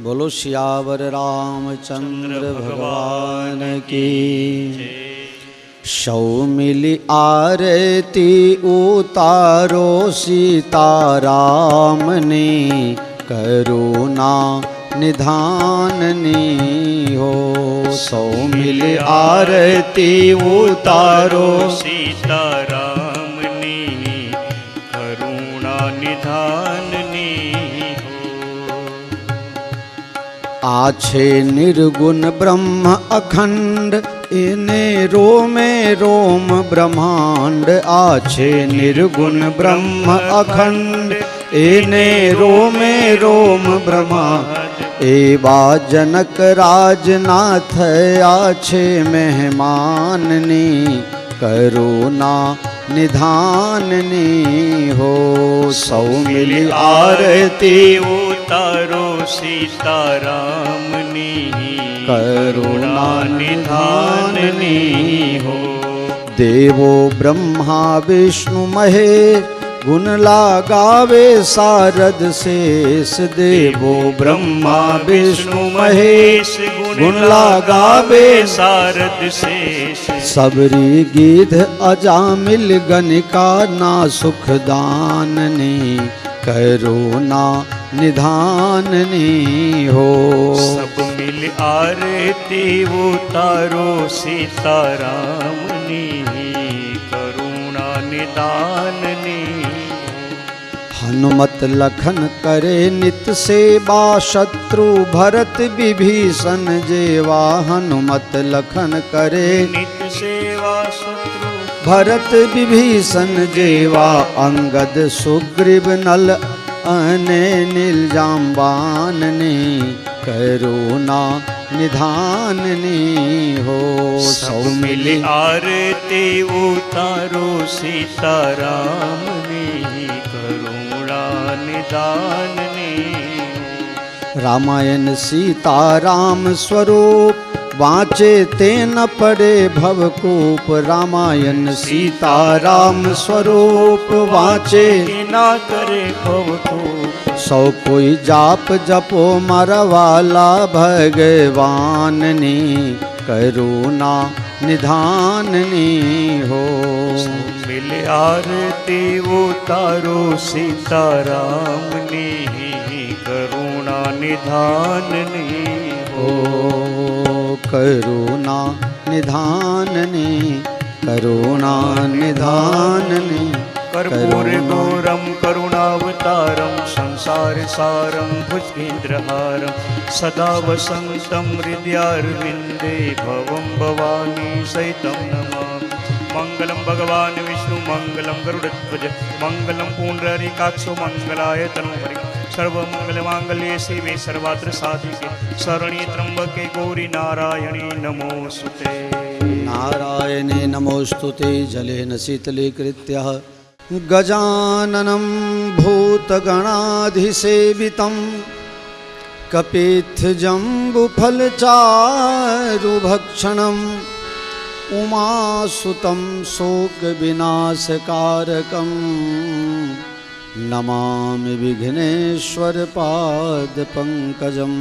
बोलो सियावर रामचंद्र भगवान की। सौ मिली आरती उतारो सीताराम ने, करुणा निधाननी हो। सौ मिली आरती उतारो सीताराम ने, करुणा निधाननी हो। आछे निर्गुण ब्रह्म अखंड, इने रोमे रोम ब्रह्मांड। आछे निर्गुण ब्रह्म अखंड, इने रोमे रोम ब्रह्मांड। एवा जनक राजनाथ आछे मेहमाननी, करुणा निधाननी हो। सौ मिली आरती उतारो सीताराम ने, करुणा निधाननी हो। देवो ब्रह्मा विष्णु महेश, गुण लगावे सारद शेष। देवो ब्रह्मा विष्णु महेश, गुण लगावे सारद शेष। सबरी गिध अजामिल गणिका ना सुख दाननी, करुणा निधाननी हो। सब मिल आरती उतारो सीताराम ने, करुणा निधाननी। हनुमत लखन करे नित सेवा, शत्रु भरत विभीषण जेवा। हनुमत लखन करे नित सेवा, शत्रु भरत विभीषण जेवा। अंगद सुग्रीव नल अने नील जाम्बाननी, करुणा निधाननी हो। सब मिल आरती उतारो सीताराम ने, करुणा निधाननी। रामायण सीताराम स्वरूप, वाचे ते न पड़े भवकूप। रामायण सीताराम स्वरूप, वाचे ना करे भवकूप। सौ कोई जाप जपो मरवाला भगवान ने, करुणा निधाननी हो। मिल आरती उतारो सीताराम ने, करुणा निधाननी हो। करुणा निधाननी, करुणा निधाननी। कर्पूर गौरम करुणावतारम, संसार सारम भुजगेन्द्रहारम। सदा वसंतं हृदयारविन्दे, भवं भवानी सहितं नमामि। मंगलम भगवान विष्णु मंगलम गरुड़ध्वज, मंगलम पुंडरीकाक्षो मंगलाय तनोहरि। सर्वमंगलमांगल्ये शिवे सर्वात्र साधिके, शरण्ये त्र्यंबके गौरी नारायणी नमोस्तुते। नारायणे नमोस्तुते। जलेन शीतलीकृत्य गजाननं भूतगणाधिसेवितं, कपित्थजम्बुफलचारुभक्षणम्। उमासुतं शोकविनाशकारकं, नमामि विघ्नेश्वरपादपङ्कजम्।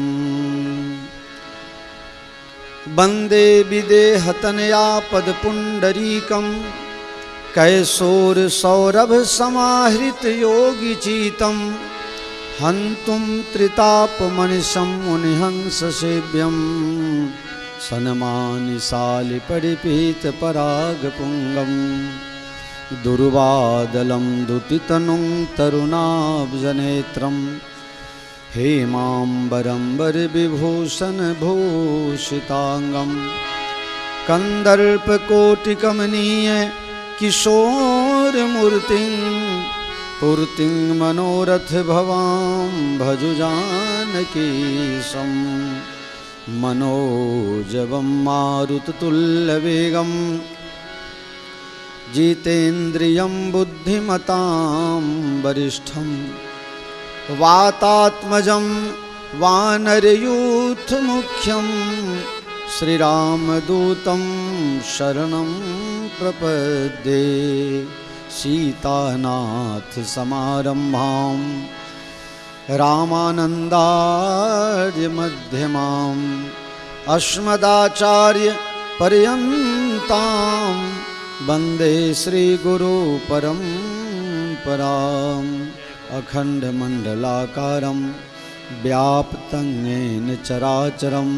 वन्दे विदेहतनया पदपुण्डरीकं, कैशोरसौरभसमाहृतयोगिचीतं। हन्तुं त्रितापमनिशं मुनिहंससेव्यं, सनमानि शालिपरिपीतपरागपुङ्गं। दुर्वादलं दुतितनुं तरुणाब्जनेत्रं, हेमाम्बरं वरविभूषणभूषिताङ्गं। कन्दर्पकोटिकमनीय किशोरमूर्तिं, पूर्तिं मनोरथभवां भजु जानकीशं। मनोजवं मारुततुल्यवेगं, जितेन्द्रियं बुद्धिमतां वरिष्ठं। वातात्मजं वानरयूथमुख्यं, श्रीरामदूतं शरणं प्रपद्ये। सीतानाथ समारम्भां रामानन्दार्य मध्यमाम् अस्मदाचार्य पर्यन्तां वन्दे श्रीगुरुपरम्पराम् अखण्डमण्डलाकारं व्याप्तं येन चराचरं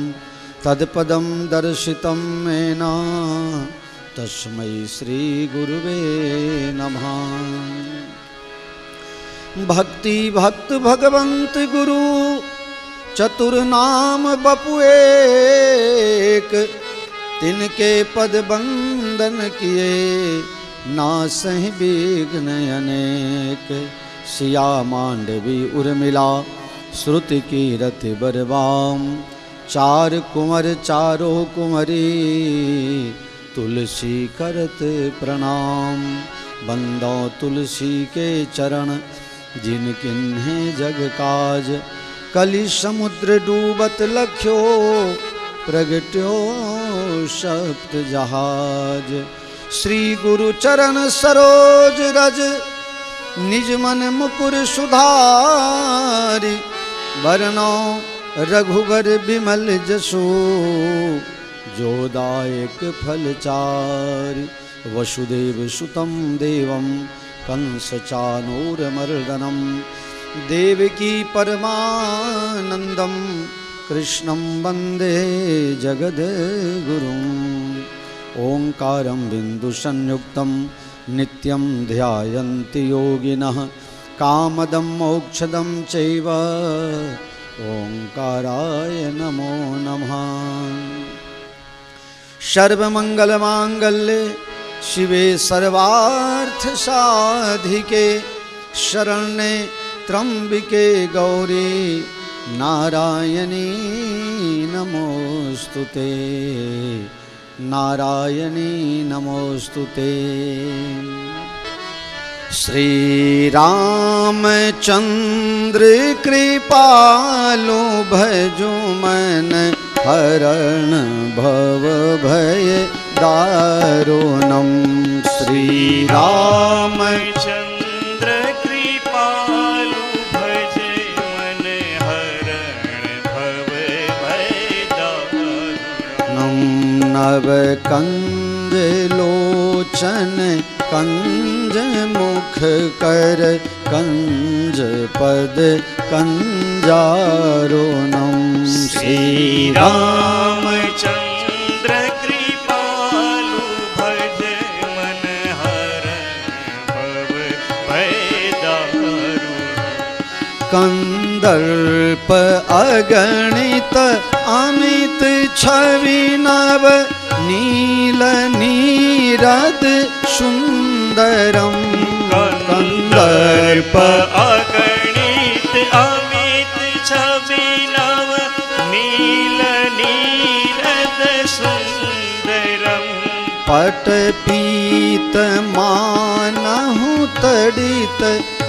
तत्पदं दर्शितं येन तस्मै श्रीगुरुवे नमः। भक्ति भक्त भगवंत गुरु चतुर्नाम बपु एक, तिनके पद बंदन किए नासहि विघ्न अनेक। सिया मांडवी उर्मिला श्रुति की रति बरवाम, चार कुंवर चारों कुंवरी तुलसी करत प्रणाम। बंदो तुलसी के चरण जिन किन्हे जग काज, कलि समुद्र डूबत लख्यो प्रगट्यो सप्त जहाज। श्री गुरु चरण सरोज रज निज मन मुकुर सुधारी, वरनो रघुवर विमल जसु जो दायक फलचारि। वसुदेव सुतं देवं कंस चानूरमर्दनं, देवकी परमानंदं कृष्णं वन्दे जगद्गुरुम्। ओंकारं बिन्दुसंयुक्तं नित्यं ध्यायन्ति योगिनः, कामदं मोक्षदं चैव ओंकाराय नमो नमः। सर्वमंगलमांगल्ये शिवे सर्वार्थसाधिके, शरण्ये त्र्यंबिके गौरी नारायणी नमोस्तुते, नारायणी नमोस्तुते। श्री रामचंद्र कृपालु भजो मन हरण भव भय दारुणम। श्री रामचंद्र कृपालु भज मन हरण भव भय दारुणम। नव कंज लोचन कंज मुख कर, कंज पद कंजारुणम। श्री रामचंद्र कृपालु भज मन हरण भव भय दारुणम। कंदर्प अगणित अमित छवि नव, नील नीरद सुंदरम। कंदर्प अगणित अमित छवि नव, नील नीरद सुंदरम। पट पीत मानहु तड़ित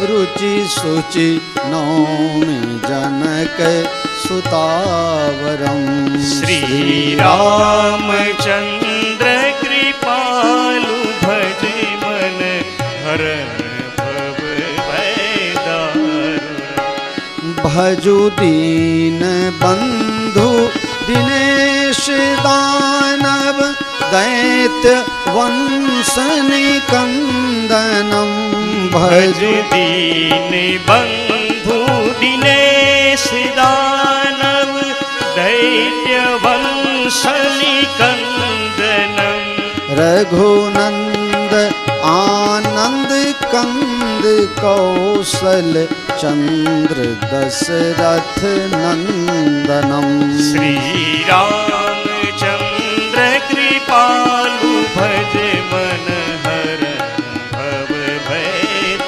रुचि सुचि, नौमि जनक सुतावरम। श्री रामचंद्र कृपालु भज मन हरण भव भय दारुणम। भजु दीन बंधु दिनेश दानव, दैत्य वंश निकंदनम। भजु दीन बंधु दिनेश दानव, दैत्य वंश निकंदनम। रघुनंद आनंद कंद कौशल चंद्र दशरथ नंदनम। श्री रामचंद्र कृपालु भज मन हरण भव भय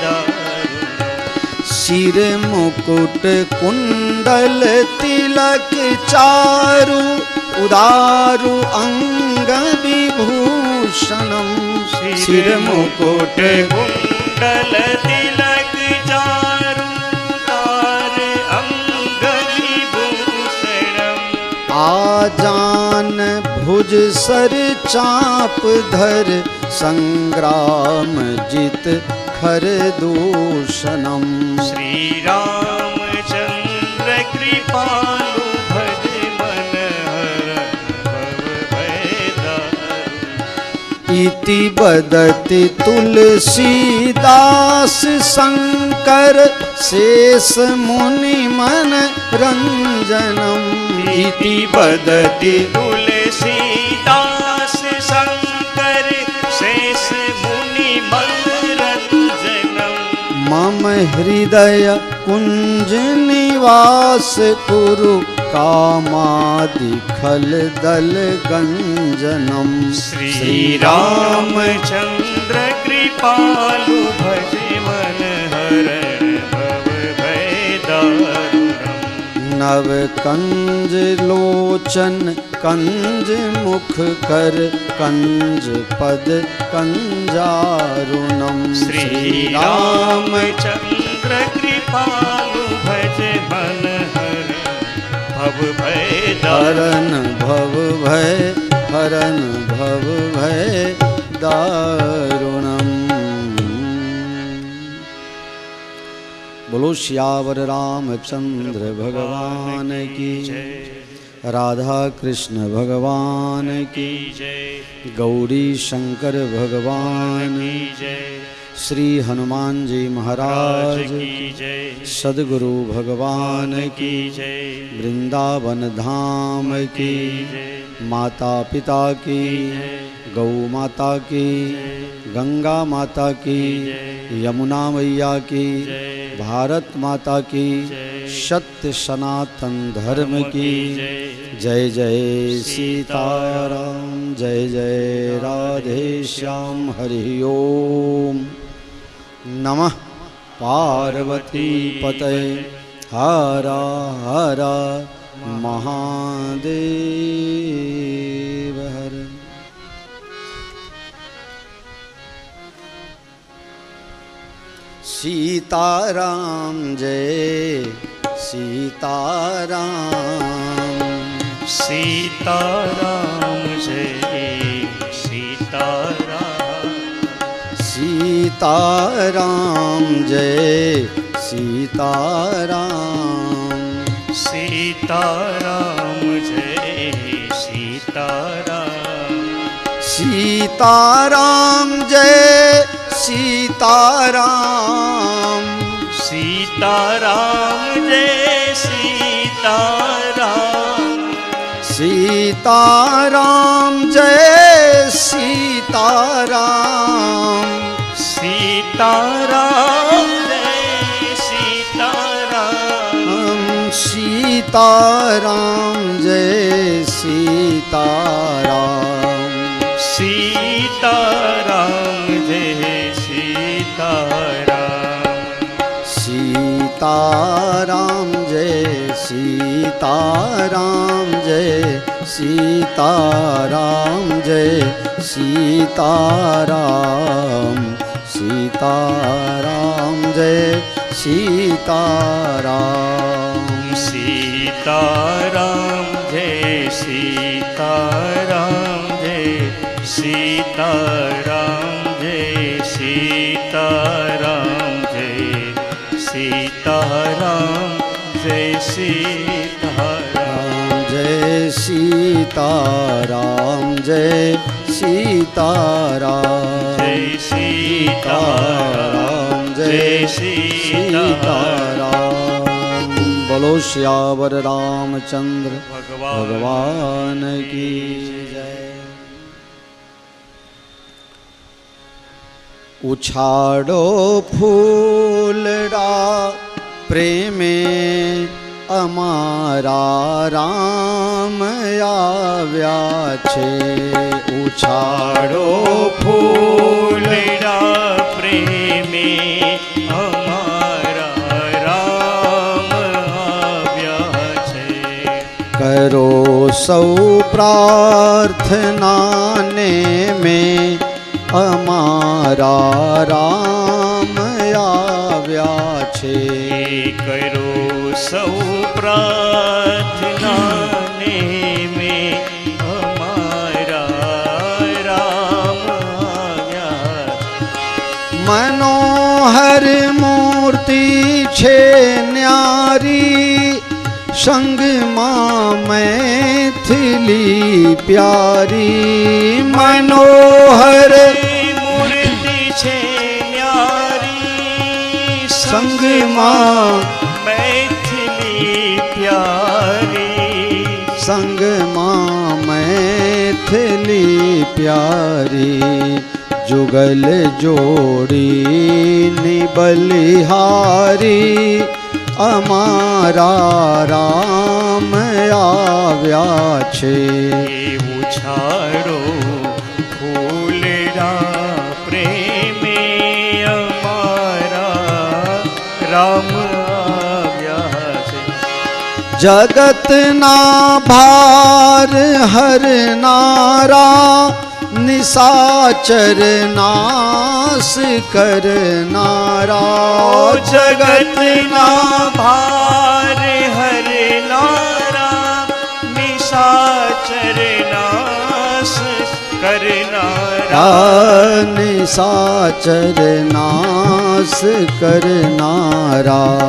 दारुणम। सिर मुकुट कुंडल तिलक चारु, उदारु अंग विभूषणम। सिर मुकुट कुंडल तिलक चारु, तार अंग विभूषणम। आजान भुज सर चाप धर, संग्राम जित खर दूषणम। श्री रामचंद्र इति बदति तुलसीदास शंकर शेष मुनि मन रंजनम। इति बदति तुलसीदास शंकर शेष मुनि मनरंजनम। मम हृदय कुंज निवास कुरु कामादि खल दल गंजनम। श्री रामचंद्र कृपालु भज मन हरण भव भय दारुणम। नव कंज लोचन कंज मुख कर कंज पद कंजारुणम। श्री रामचंद्र कृपालु भज मन हरण भव भय हरन भव भय हरन भव भय दारुणम। बोलो श्यावर रामचंद्र भगवान की जय। राधा कृष्ण भगवान की जय। गौरी शंकर भगवान की जय। श्री हनुमान जी महाराज की जय। सद्गुरु भगवान की जय। वृंदावन धाम की जय। माता पिता की गौ माता की गंगा माता की यमुना मैया की भारत माता की सत्य सनातन धर्म की जय जय सीताराम जय जय राधे श्याम हरि ओम नमः पार्वती पतये हर हर महादेव हर। सीताराम जय सीताराम सीताराम जय सीताराम। सीताराम जय सीताराम सीताराम जय सीताराम। सीताराम जय सीताराम सीताराम जय सीताराम। सीताराम जय सीताराम सीताराम जय सीताराम। सीताराम जय सीताराम सीताराम जय सीताराम। सीताराम जय सीताराम जय सीताराम जय सीताराम सीताराम जय सीताराम। सीताराम जय सीताराम जय सीताराम जय सीताराम जय सीताराम जय सीताराम जय सीताराम जय सीताराम जय सीताराम जय सीताराम। बोलो श्यावर रामचंद्र भगवान की जय। उछाड़ो फूलड़ा प्रेमे અમારા રામ આવ્યા છે ઉછાળો ફૂલડા પ્રેમે અમારા રામ આવ્યા છે કરો સૌ પ્રાર્થનાને મેં અમારા રામ આવ્યા છે કરો સૌ પ્રાર્થના ને મેં અમારા રામ આવ્યા મનોહર મૂર્તિ છે ન્યારી સંગમાં મૈથિલી પ્યારી મનોહર સંગમાં मैथिली प्यारी સંગમાં મૈથિલી પ્યારી જુગલ જોડીની બલિહારી અમારા રામ આવ્યા છે ઉછાળો ફૂલડા પ્રેમે અમારા રામ આવ્યા છે જગતના ભાર હરનારા નિશાચર નાશ કરનારા જગતના ભાર હરનારા નિશાચર નાશ કરનારા નિશાચર નાશ કરનારા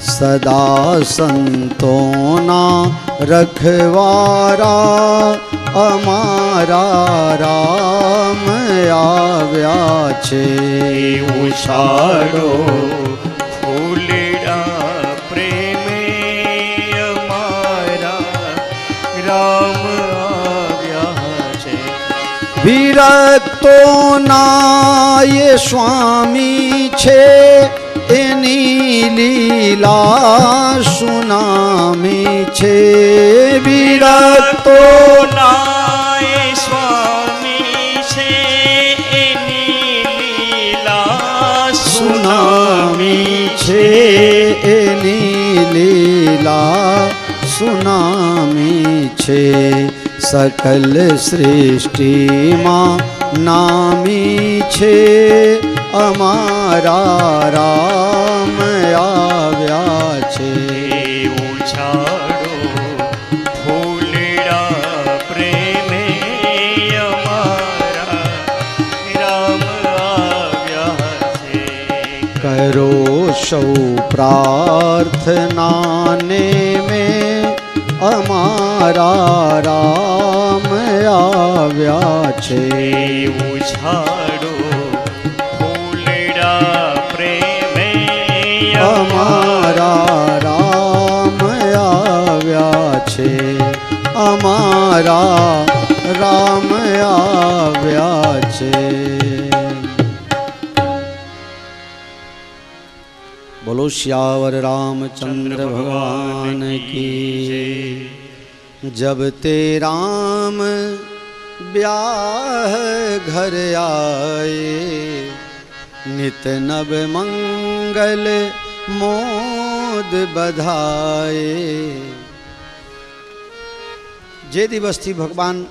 સદા સંતોના રખવારા અમારા રામ આવ્યા છે ઉછાળો ફૂલડા પ્રેમે અમારા રામ આવ્યા છે વિરક્તોના એ સ્વામી છે એની લીલા સુનામી છે વિરક્તો નાય સ્વામી છે એની લીલા સુનામી છે એની લીલા સુનામી છે સકલ સૃષ્ટિમાં નામી છે અમારા રામ આવ્યા છે ઉછાળો ફૂલડા પ્રેમે અમારા રામ આવ્યા છે કરો સૌ પ્રાર્થનાને મેં અમારા રામ આવ્યા છે ઉછાળો પ્રેમે અમારા રામ આવ્યા છે અમારા રામ આવ્યા છે બોલો શ્યાવર રામચંદ્ર ભગવાન કી जब ते राम ब्याह घर आए नित नव मंगल मोद बधाए જે દિવસથી ભગવાન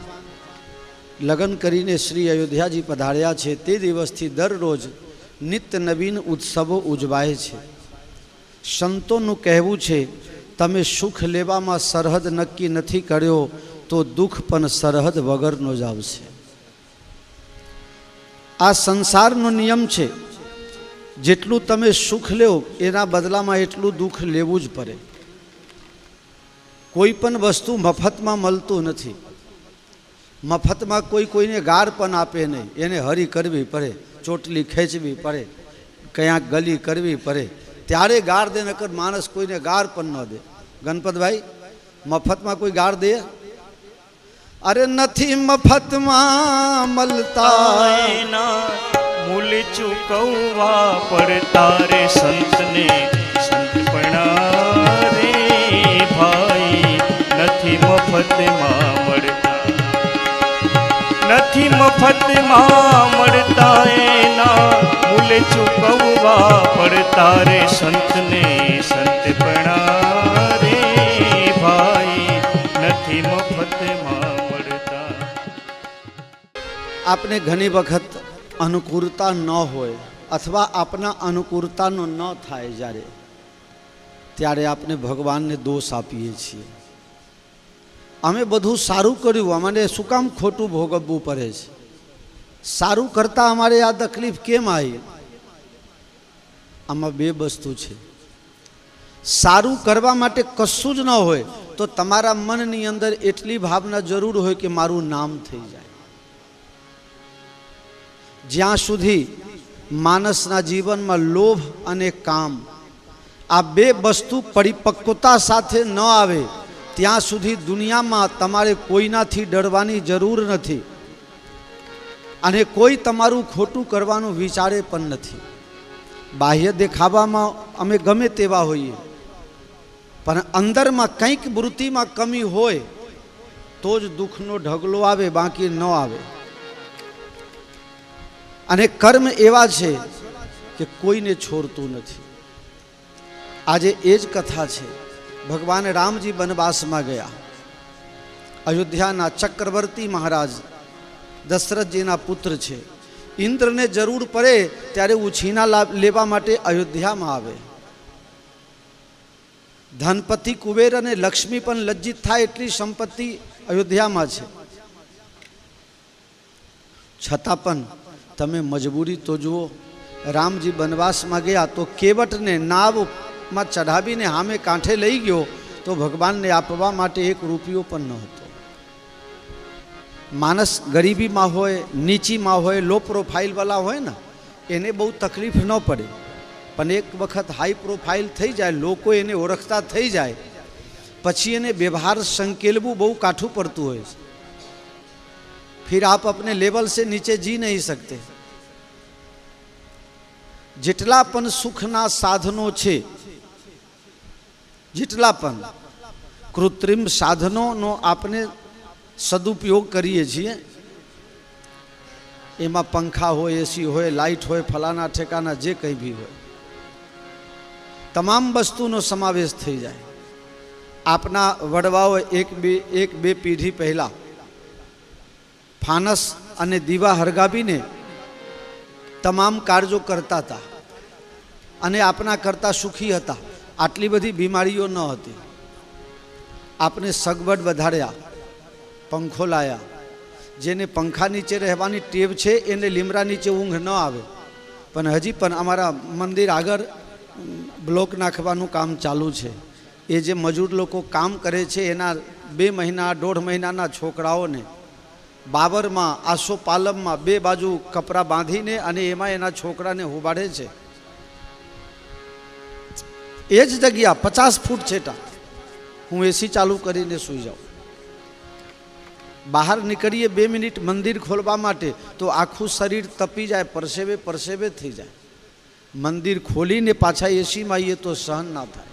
લગ્ન કરીને શ્રી અયોધ્યાજી પધાર્યા છે તે દિવસથી દરરોજ નિત્ય નવીન ઉત્સવો ઉજવાય છે સંતોનું કહેવું છે તમે સુખ લેવામાં સરહદ નક્કી નથી કર્યો તો દુઃખ પણ સરહદ વગરનો જ આવશે આ સંસારનો નિયમ છે જેટલું તમે સુખ લેવો એના બદલામાં એટલું દુઃખ લેવું જ પડે કોઈ પણ વસ્તુ મફતમાં મળતું નથી મફતમાં કોઈ કોઈને ગાર પણ આપે નહીં એને હરી કરવી પડે ચોટલી ખેંચવી પડે ક્યાંક ગલી કરવી પડે ત્યારે ગાર દે નકર માણસ કોઈને ગાર પણ ન દે ગણપતભાઈ મફતમાં કોઈ ગાર દે અરે નથી મફતમાં મળતા એના મૂલ ચૂકવવા પડતા રે સંતને સંતપણા રે ભાઈ નથી મફતમાં મળતા નથી મફતમાં મળતા એના મૂલ ચૂકવવા પડતા રે સંતને સંતપણા રે ભાઈ નથી મફતમાં મળતા આપને ઘણી વખત અનુકૂળતા ન હોય અથવા આપના અનુકૂળતાનો ન થાય ત્યારે આપણે ભગવાનને દોષ આપીએ છીએ અમે બધું સારું કર્યું અમને શું કામ ખોટું ભોગવવું પડે છે સારું કરતાં અમારે આ તકલીફ કેમ આવી આમાં બે વસ્તુ છે સારું કરવા માટે કશું જ ન હોય તો તમારા મનની અંદર એટલી ભાવના જરૂર હોય કે મારું નામ થઈ જાય જ્યાં સુધી માણસના જીવનમાં લોભ અને કામ આ બે વસ્તુ પરિપક્વતા સાથે ન આવે ત્યાં સુધી દુનિયામાં તમારે કોઈનાથી ડરવાની જરૂર નથી અને કોઈ તમારું ખોટું કરવાનું વિચારે પણ નથી. બાહ્ય દેખાવામાં અમે ગમે તેવા હોઈએ, પણ અંદરમાં કંઈક વૃત્તિમાં કમી હોય તો જ દુઃખનો ઢગલો આવે, બાકી ન આવે. અને કર્મ એવા છે કે કોઈને છોડતું નથી. આજે એ જ કથા છે. ભગવાન રામજી વનવાસમાં ગયા. અયોધ્યાના ચક્રવર્તી મહારાજ દશરથજીના પુત્ર છે. ઇન્દ્રને જરૂર પડે ત્યારે ઉછીના લેવા માટે અયોધ્યામાં આવે. ધનપતિ કુબેર અને લક્ષ્મી પણ લજ્જિત થાય એટલી સંપત્તિ અયોધ્યામાં છે. છતાં પણ તમે મજબૂરી તો જુઓ. રામજી વનવાસમાં ગયા તો કેવટને નાવમાં ચઢાવીને સામે કાંઠે લઈ ગયો તો ભગવાનને આપવા માટે 1 રૂપિયો પણ ન હતો. માણસ ગરીબીમાં હોય, નીચીમાં હોય, લો પ્રોફાઇલવાળા હોય ને એને બહુ તકલીફ ન પડે, પણ એક વખત હાઈ પ્રોફાઇલ થઈ જાય, લોકો એને ઓળખતા થઈ જાય પછી એને વ્યવહાર સંકેલવું બહુ કાઠું પડતું હોય છે. फिर आप अपने लेवल से नीचे जी नहीं सकते. જેટલા પણ સુખના સાધનો છે, જેટલા પણ કૃત્રિમ સાધનોનો આપણે સદુપયોગ કરીએ છીએ, એમાં પંખા હોય, એસી હોય, લાઇટ હોય, ફલાના ઠેકાના જે કંઈ બી હોય, તમામ વસ્તુનો સમાવેશ થઈ જાય. આપના વડવાઓ એક બે પેઢી પહેલાં ફાનસ અને દીવા હરગાવીને તમામ કાર્યો કરતા હતા અને આપના કરતાં સુખી હતા. આટલી બધી બીમારીઓ ન હતી. આપને સગવડ વધાર્યા, પંખો લાયા. જેને પંખા નીચે રહેવાની ટેવ છે એને લીમડા નીચે ઊંઘ ન આવે, પણ હજી પણ અમારા મંદિર આગળ બ્લોક નાખવાનું કામ ચાલુ છે. એ જે મજૂર લોકો કામ કરે છે એના 2 મહિના 1.5 મહિનાના છોકરાઓને બાબરમાં આસો પાલમમાં 2 બાજુ કપડાં બાંધીને અને એમાં એના છોકરાને ઉભાડે છે. એ જ જગ્યા 50 ફૂટ છેટા હું એસી ચાલુ કરીને સૂઈ જાઉં. બહાર નીકળીએ 2 મિનિટ મંદિર ખોલવા માટે તો આખું શરીર તપી જાય, પરસેવે પરસેવે થઈ જાય. મંદિર ખોલીને પાછા એસીમાં આવીએ તો સહન ના થાય.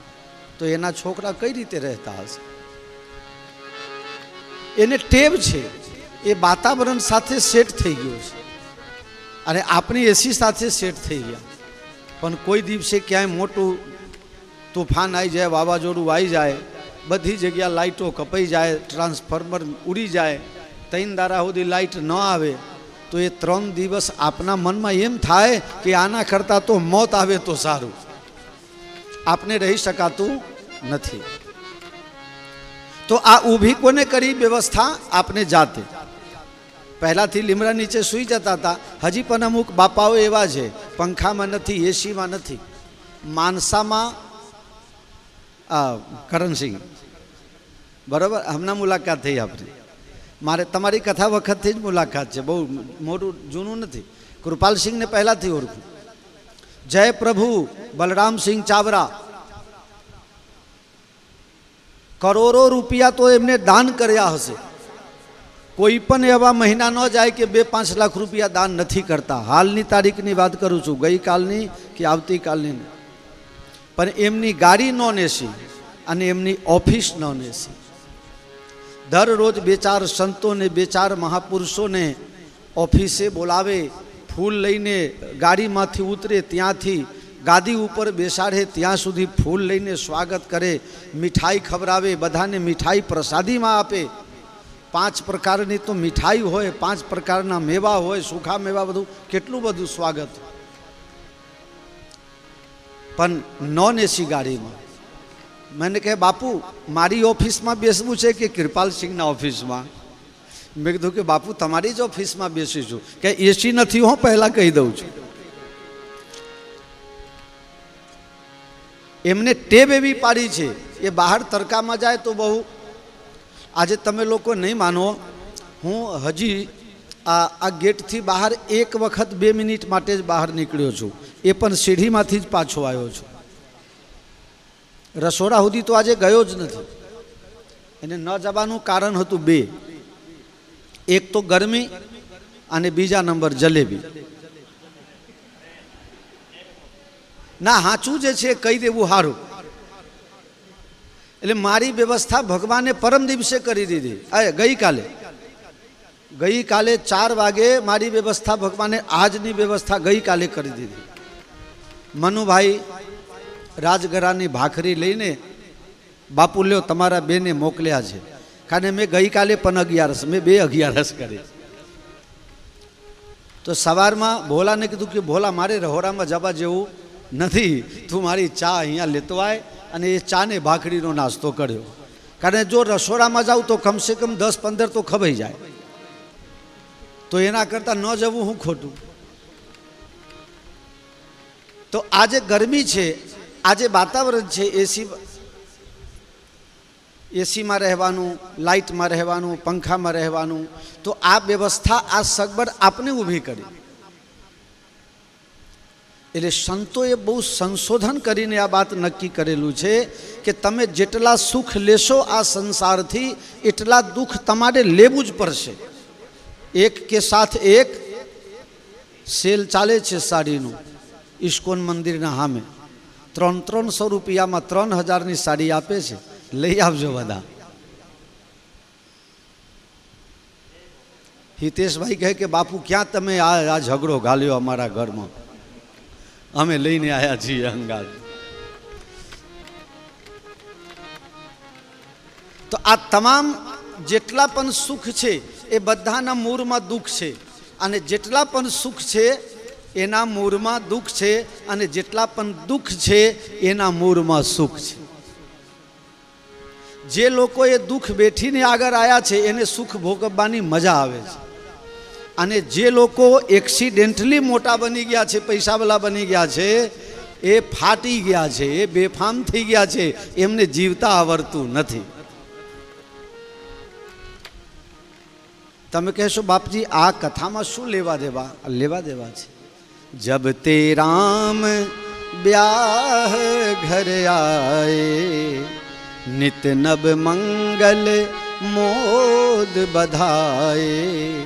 તો એના છોકરા કઈ રીતે રહેતા હશે? એને ટેવ છે, એ વાતાવરણ સાથે સેટ થઈ ગયો છે અને આપણી એસી સાથે સેટ થઈ ગયા. પણ કોઈ દિવસે ક્યાંય મોટું તોફાન આવી જાય, વાવાઝોડું આવી જાય, બધી જગ્યા લાઇટો કપાઈ જાય, ટ્રાન્સફોર્મર ઉડી જાય, 3 દાડા સુધી લાઇટ ન આવે તો એ 3 દિવસ આપના મનમાં એમ થાય કે આના કરતાં તો મોત આવે તો સારું. આપને રહી શકાતું નથી. તો આ ઊભી કોને કરી વ્યવસ્થા? આપને જાતે. પહેલાંથી લીમડા નીચે સૂઈ જતા હતા. હજી પણ અમુક બાપાઓ એવા છે, પંખામાં નથી, એસીમાં નથી, માનસામાં. કરણસિંહ બરાબર, હમણાં મુલાકાત થઈ આપણી. મારે તમારી કથા વખતથી જ મુલાકાત છે, બહુ મોટું જૂનું નથી. કૃપાલસિંહને પહેલાંથી ઓળખું. જય પ્રભુ બલરામસિંહ ચાવરા. કરોડો રૂપિયા તો એમને દાન કર્યા હશે. કોઈ પણ એવા મહિના ન જાય કે 2-5 લાખ રૂપિયા દાન નથી કરતા. હાલની તારીખની વાત કરું છું, ગઈકાલની કે આવતીકાલની. પણ એમની ગાડી નોન એસી અને એમની ઓફિસ નોન એસી. દરરોજ 2-4 સંતોને 2-4 મહાપુરુષોને ઓફિસે બોલાવે, ફૂલ લઈને ગાડીમાંથી ઉતરે, ત્યાંથી ગાદી ઉપર બેસાડે, ત્યાં સુધી ફૂલ લઈને સ્વાગત કરે, મીઠાઈ ખવડાવે, બધાને મીઠાઈ પ્રસાદીમાં આપે. 5 પ્રકારની તો મીઠાઈ હોય, 5 પ્રકારના મેવા હોય, સૂખા મેવા, બધું કેટલું બધું સ્વાગત. પણ નોન એસી ગાડીમાં. મને કહે, બાપુ મારી ઓફિસમાં બેસવું છે કે કૃપાલસિંહના ઓફિસમાં? મેં કીધું કે બાપુ તમારી જ ઓફિસમાં બેસીશું. કે એસી નથી, હું પહેલાં કહી દઉં છું. એમને ટેવ એવી પાડી છે, એ બહાર તડકામાં જાય તો બહુ. આજે તમે લોકો નહીં માનો, હું હજી આ ગેટથી બહાર 1 વખત 2 મિનિટ માટે જ બહાર નીકળ્યો છું, એ પણ સીડીમાંથી જ પાછો આવ્યો છું. રસોડા સુધી તો આજે ગયો જ નથી. એને ન જવાનું કારણ હતું બે, એક તો ગરમી અને બીજા નંબર જલેબી. ના, સાચું જે છે કહી દેવું સારું. એટલે મારી વ્યવસ્થા ભગવાને પરમ દિવસે કરી દીધી. ગઈકાલે 4 વાગે મારી વ્યવસ્થા ભગવાને આજની વ્યવસ્થા ગઈકાલે કરી દીધી. મનુભાઈ રાજગરાની ભાખરી લઈને બાપુ લ્યો તમારા બેને મોકલ્યા છે. કારણ મેં ગઈકાલે પણ 11 મેં 2 11 કરી. તો સવારમાં ભોલાને કીધું કે ભોલા મારે રહોરામાં જવા જેવું નથી, તું મારી ચા અહીંયા લેતો આય અને એ ચા ને ભાખરીનો નાસ્તો કર્યો. કારણ જો રસોડામાં જાઉં તો કમસે કમ 10-15 તો ખવાઈ જાય, તો એના કરતાં ન જવું હું ખોટું. તો આજે ગરમી છે, આજે વાતાવરણ છે, એસીમાં રહેવાનું, લાઇટમાં રહેવાનું, પંખામાં રહેવાનું. તો આ વ્યવસ્થા, આ સગવડ આપને ઊભી કરી. એટલે સંતોએ બહુ સંશોધન કરીને આ વાત નક્કી કરેલું છે કે તમે જેટલા સુખ લેશો આ સંસારથી એટલા દુઃખ તમારે લેવું જ પડશે. એક કે સાથ એક સેલ ચાલે છે સાડીનું ઇસ્કોન મંદિરના સામે. 300 રૂપિયામાં 3000ની સાડી આપે છે, લઈ આવજો બધા. હિતેશભાઈ કહે કે બાપુ ક્યાં તમે આ ઝઘડો ઘાલ્યો અમારા ઘરમાં, અમે લઈને આવ્યા છીએ અંગાજ. તો આ તમામ જેટલા પણ સુખ છે એ બધાના મૂળમાં દુઃખ છે, અને જેટલા પણ સુખ છે એના મૂળમાં દુઃખ છે, અને જેટલા પણ દુઃખ છે એના મૂળમાં સુખ છે. જે લોકો એ દુઃખ બેઠીને આગળ આવ્યા છે એને સુખ ભોગવવાની મજા આવે છે, અને જે લોકો એક્સિડેન્ટલી મોટા બની ગયા છે, પૈસાવાળા બની ગયા છે, એ ફાટી ગયા છે, એ બેફામ થઈ ગયા છે, એમને જીવતા આવડતું નથી. તમે કહેશો બાપજી આ કથામાં શું લેવા દેવા? લેવા દેવા છે. જબ તે રામ બ્યાહ ઘર આए નિત નબ મંગલ મોદ બધાए.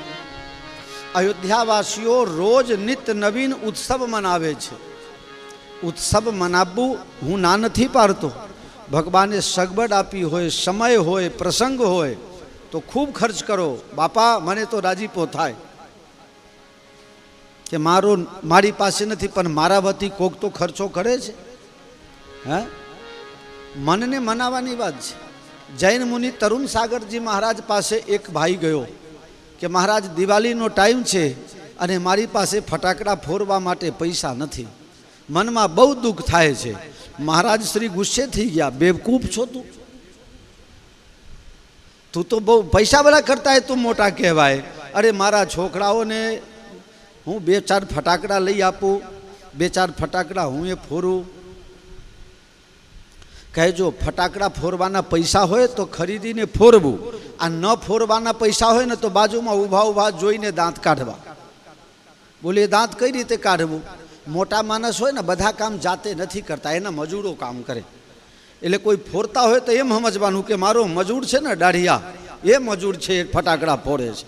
અયોધ્યાવાસીઓ રોજ નિત નવીન ઉત્સવ મનાવે છે. ઉત્સવ મનાવવું હું ના નથી પાડતો. ભગવાને સગવડ આપી હોય, સમય હોય, પ્રસંગ હોય તો ખૂબ ખર્ચ કરો. બાપા મને તો રાજીપો થાય કે મારી પાસે નથી પણ મારા વતી કોક તો ખર્ચો કરે છે. હે, મનને મનાવવાની વાત છે. જૈન મુનિ તરુણ સાગરજી મહારાજ પાસે એક ભાઈ ગયો કે મહારાજ દિવાળીનો ટાઈમ છે અને મારી પાસે ફટાકડા ફોડવા માટે પૈસા નથી, મનમાં બહુ દુઃખ થાય છે. મહારાજ શ્રી ગુસ્સે થઈ ગયા, બેવકૂફ છો તું તો બહુ પૈસાવાળા કરતા તું મોટા કહેવાય. અરે મારા છોકરાઓને હું 2-4 ફટાકડા લઈ આપું, 2-4 ફટાકડા હું એ ફોડું. કહેજો ફટાકડા ફોડવાના પૈસા હોય તો ખરીદીને ફોડવું, આ ન ફોડવાના પૈસા હોય ને તો બાજુમાં ઊભા જોઈને દાંત કાઢવા. બોલે દાંત કઈ રીતે કાઢવું? મોટા માણસ હોય ને બધા કામ જાતે નથી કરતા, એના મજૂરો કામ કરે. એટલે કોઈ ફોડતા હોય તો એમ સમજવાનું કે મારો મજૂર છે ને દાઢિયા, એ મજૂર છે, ફટાકડા ફોડે છે.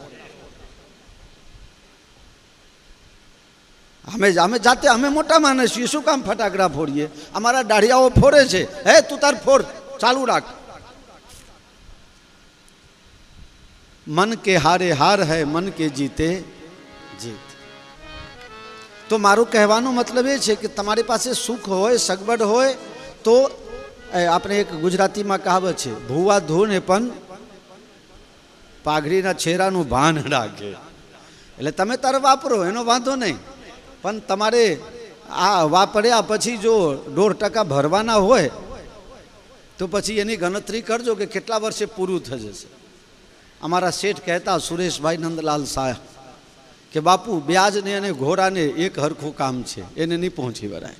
અમે જાતે અમે મોટા માણસ છીએ, શું કામ ફટાકડા ફોડીએ? અમારા દાઢિયાઓ ફોડે છે. હે તું તાર ફોડ, ચાલુ રાખ. મન કે હારે હાર હૈ, મન કે જીતે જીત. તો મારું કહેવાનો મતલબ એ છે કે તમારી પાસે સુખ હોય, સગવડ હોય તો આપણે એક ગુજરાતીમાં કહાવત છે, ભૂવા ધોને પણ પાઘડીના છેરાનું ભાન રાખે. એટલે તમે તાર વાપરો એનો વાંધો નહીં, પણ તમારે આ વાપર્યા પછી જો 1.5% ભરવાના હોય તો પછી એની ગણતરી કરજો કે કેટલા વર્ષે પૂરું થઈ જશે. અમારા શેઠ કહેતા સુરેશભાઈ નંદલાલ શાહ કે બાપુ બ્યાજને અને ઘોડાને એક હરખું કામ છે, એને નહીં પહોંચી વળાય.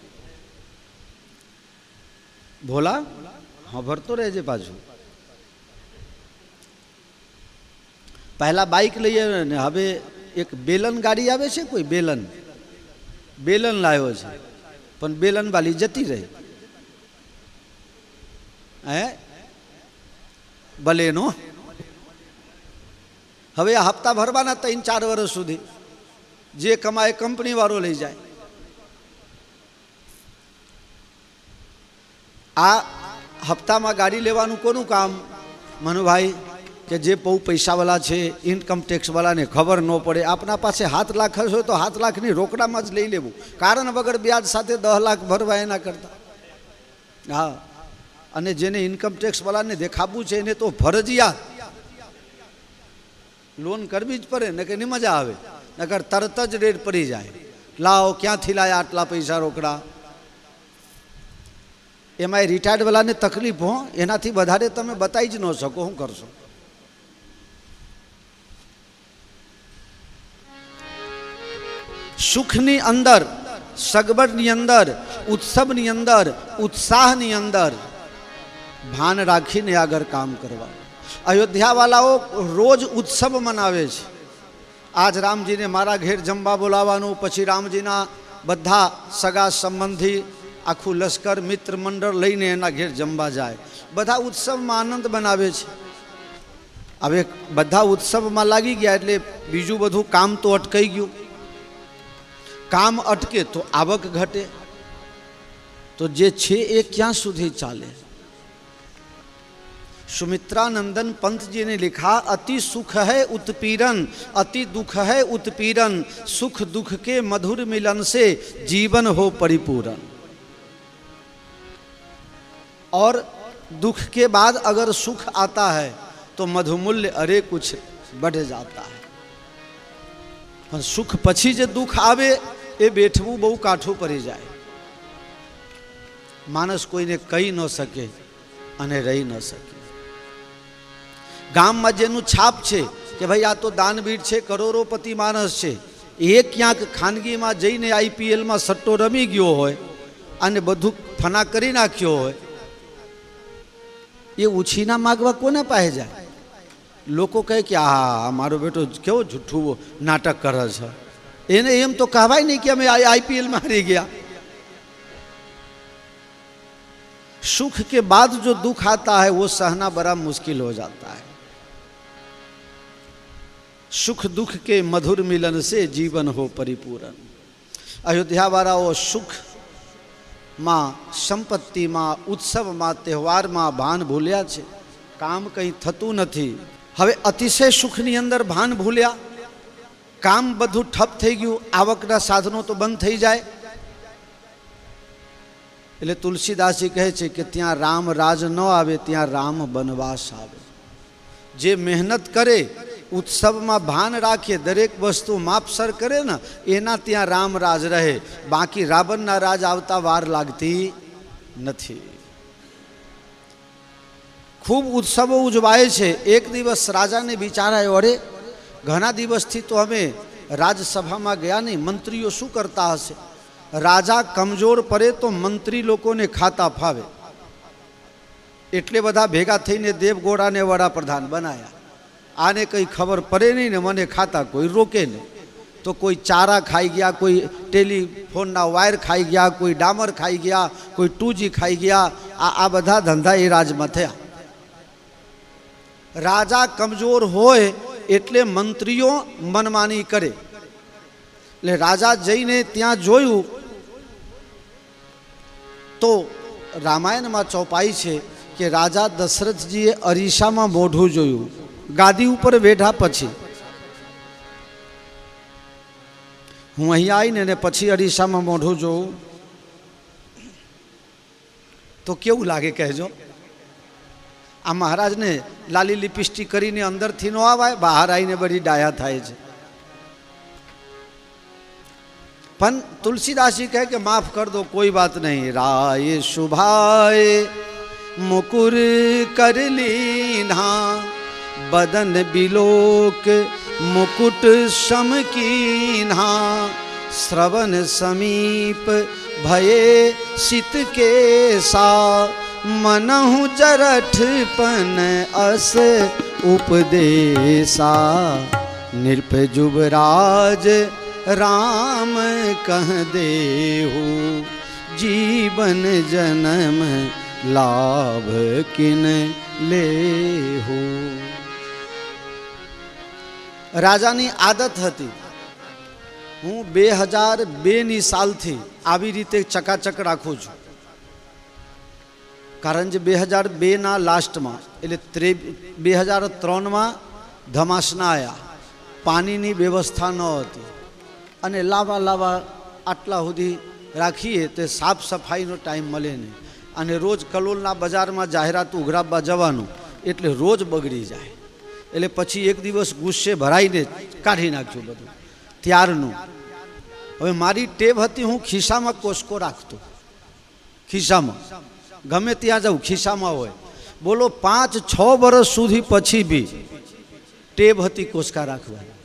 ભોલા હા ભરતો રહેજે. પાછું પહેલા બાઇક લઈ આવે ને હવે એક બેલન ગાડી આવે છે, કોઈ બેલન લાવ્યો છે પણ બેલન વાલી જતી રહી. હે બલેનો હવે આ હપ્તા ભરવાના 3-4 વર્ષ સુધી, જે કમાય કંપની વાળો લઈ જાય. આ હપ્તામાં ગાડી લેવાનું કોનું કામ મનુભાઈ? કે જે બહુ પૈસાવાળા છે, ઇન્કમ ટેક્સવાળાને ખબર ન પડે. આપણા પાસે 7 લાખ હશે તો 7 લાખની રોકડામાં જ લઈ લેવું, કારણ વગર વ્યાજ સાથે 10 લાખ ભરવા એના કરતા. હા, અને જેને ઇન્કમ ટેક્સવાળાને દેખાવું છે એને તો ફરજિયાત લોન કરવી જ પડે, ને કે નહીં મજા આવે, નકર તરત જ રેડ પડી જાય. લાવો ક્યાંથી લાયા આટલા પૈસા રોકડા? એમાં રિટાયર્ડવાળાને તકલીફ હો, એનાથી વધારે તમે બતાવી જ ન શકો. શું કરશો? સુખની અંદર, સગવડની અંદર, ઉત્સવની અંદર, ઉત્સાહની અંદર ભાન રાખીને આગળ કામ કરવા. અયોધ્યાવાલાઓ રોજ ઉત્સવ મનાવે છે. આજ રામજીને મારા ઘેર જમવા બોલાવવાનું, પછી રામજીના બધા સગા સંબંધી આખું લશ્કર મિત્ર મંડળ લઈને એના ઘેર જમવા જાય. બધા ઉત્સવમાં આનંદ બનાવે છે. હવે બધા ઉત્સવમાં લાગી ગયા એટલે બીજું બધું કામ તો અટકાઈ ગયું. કામ અટકે તો આવક ઘટે, તો જે છે એ ક્યાં સુધી ચાલે? सुमित्रानंदन पंत जी ने लिखा, अति सुख है उत्पीड़न, अति दुख है उत्पीड़न, सुख दुख के मधुर मिलन से जीवन हो परिपूर्ण. और दुख के बाद अगर सुख आता है तो मधुमूल्य अरे कुछ बढ़ जाता है. पर सुख पछी जे दुख आवे ए बेठवू बहु काठू पड़ी जाए. मानस कोईने कही न सके अने रही न सके. ગામમાં જેનું છાપ છે કે ભાઈ આ તો દાનવીર છે, કરોડોપતિ માણસ છે, એ ક્યાંક ખાનગીમાં જઈને આઈપીએલમાં સટ્ટો રમી ગયો હોય અને બધું ફના કરી નાખ્યો હોય, એ ઉછીના માગવા કોને પાસે જાય? લોકો કહે કે આ મારો બેટો કેવો જૂઠું નાટક કરે છે. એને એમ તો કહેવાય નહીં કે અમે આઈપીએલમાં હારી ગયા. सुख के बाद जो दुख आता है वो सहना बड़ा मुश्किल हो जाता है. सुख दुख के मधुर मिलन से जीवन हो परिपूर्ण. अयोध्या वालाओ सुख માં, સંપત્તિમાં, ઉત્સવમાં, તહેવારમાં ભાન ભૂલ્યા છે. કામ કંઈ થતું નથી. હવે અતિશય સુખની અંદર ભાન ભૂલ્યા, કામ બધું ઠપ થઈ ગયું, આવકના સાધનો તો બંધ થઈ જાય. એટલે તુલસીદાસજી કહે છે કે ત્યાં રામ રાજ ન આવે, ત્યાં રામ બનવાસ આવે. જે મહેનત કરે, ઉત્સવમાં ભાન રાખે, દરેક વસ્તુ માપસર કરે ને, એના ત્યાં રામ રાજ રહે. બાકી રાવણના રાજ આવતા વાર લાગતી નથી. ખૂબ ઉત્સવો ઉજવાય છે. એક દિવસ રાજાને વિચાર આવ્યો, અરે ઘણા દિવસથી તો અમે રાજસભામાં ગયા નહીં, મંત્રીઓ શું કરતા હશે? રાજા કમજોર પડે તો મંત્રી લોકોને ખાતા ફાવે, એટલે બધા ભેગા થઈને દેવગોડાને વડાપ્રધાન બનાયા. આને કંઈ ખબર પડે નહીં ને મને ખાતા કોઈ રોકે નહીં. તો કોઈ ચારા ખાઈ ગયા, કોઈ ટેલિફોનના વાયર ખાઈ ગયા, કોઈ ડામર ખાઈ ગયા, કોઈ 2G ખાઈ ગયા. આ બધા ધંધા એ રાજમાં થયા. રાજા કમજોર હોય એટલે મંત્રીઓ મનમાની કરે. એટલે રાજા જઈને ત્યાં જોયું તો રામાયણમાં ચોપાઈ છે કે રાજા દશરથજીએ અરીસામાં મોઢું જોયું ગાદી ઉપર બેઠા પછી. હું અહીંયા આવીને પછી અરીસામાં મોઢું જોઉં તો કેવું લાગે કહેજો. આ મહારાજને લાલી લિપસ્ટિક કરીને અંદરથી ન આવાય, બહાર આવીને બધી ડાયા થાય છે. પણ तुलसीदास કહે કે માફ કર દો, કોઈ બાત નહીં. રાય શુભાય મુકુર કર લીના, બદન બિલોક મુકુટ સમકીના, શ્રવણ સમીપ ભયે સિત કેસા, मनहु जरठ पन अस उपदेसा, नृप जुबराज राम कह देहु, जीवन जन्म लाभ किन ले हो। રાજાની આદત હતી, હું 2002ની સાલથી આવી રીતે ચકાચક રાખું છું, કારણ કે 2002ના લાસ્ટમાં એટલે 2003માં ધમાસના આવ્યા, પાણીની વ્યવસ્થા ન હતી અને લાવા આટલા સુધી રાખીએ તે સાફ સફાઈનો ટાઈમ મળે નહીં અને રોજ કલોલના બજારમાં જાહેરાત ઉઘરાવવા જવાનું એટલે રોજ બગડી જાય, એટલે પછી એક દિવસ ગુસ્સે ભરાઈને કાઢી નાખ્યું બધું ત્યારનું. હવે મારી ટેવ હતી, હું ખિસ્સામાં કોસકો રાખતો, ખિસ્સામાં ગમે ત્યાં જાઉં ખિસ્સામાં હોય. બોલો 5-6 વર્ષ સુધી પછી બી ટેવ હતી કોસકા રાખવાની,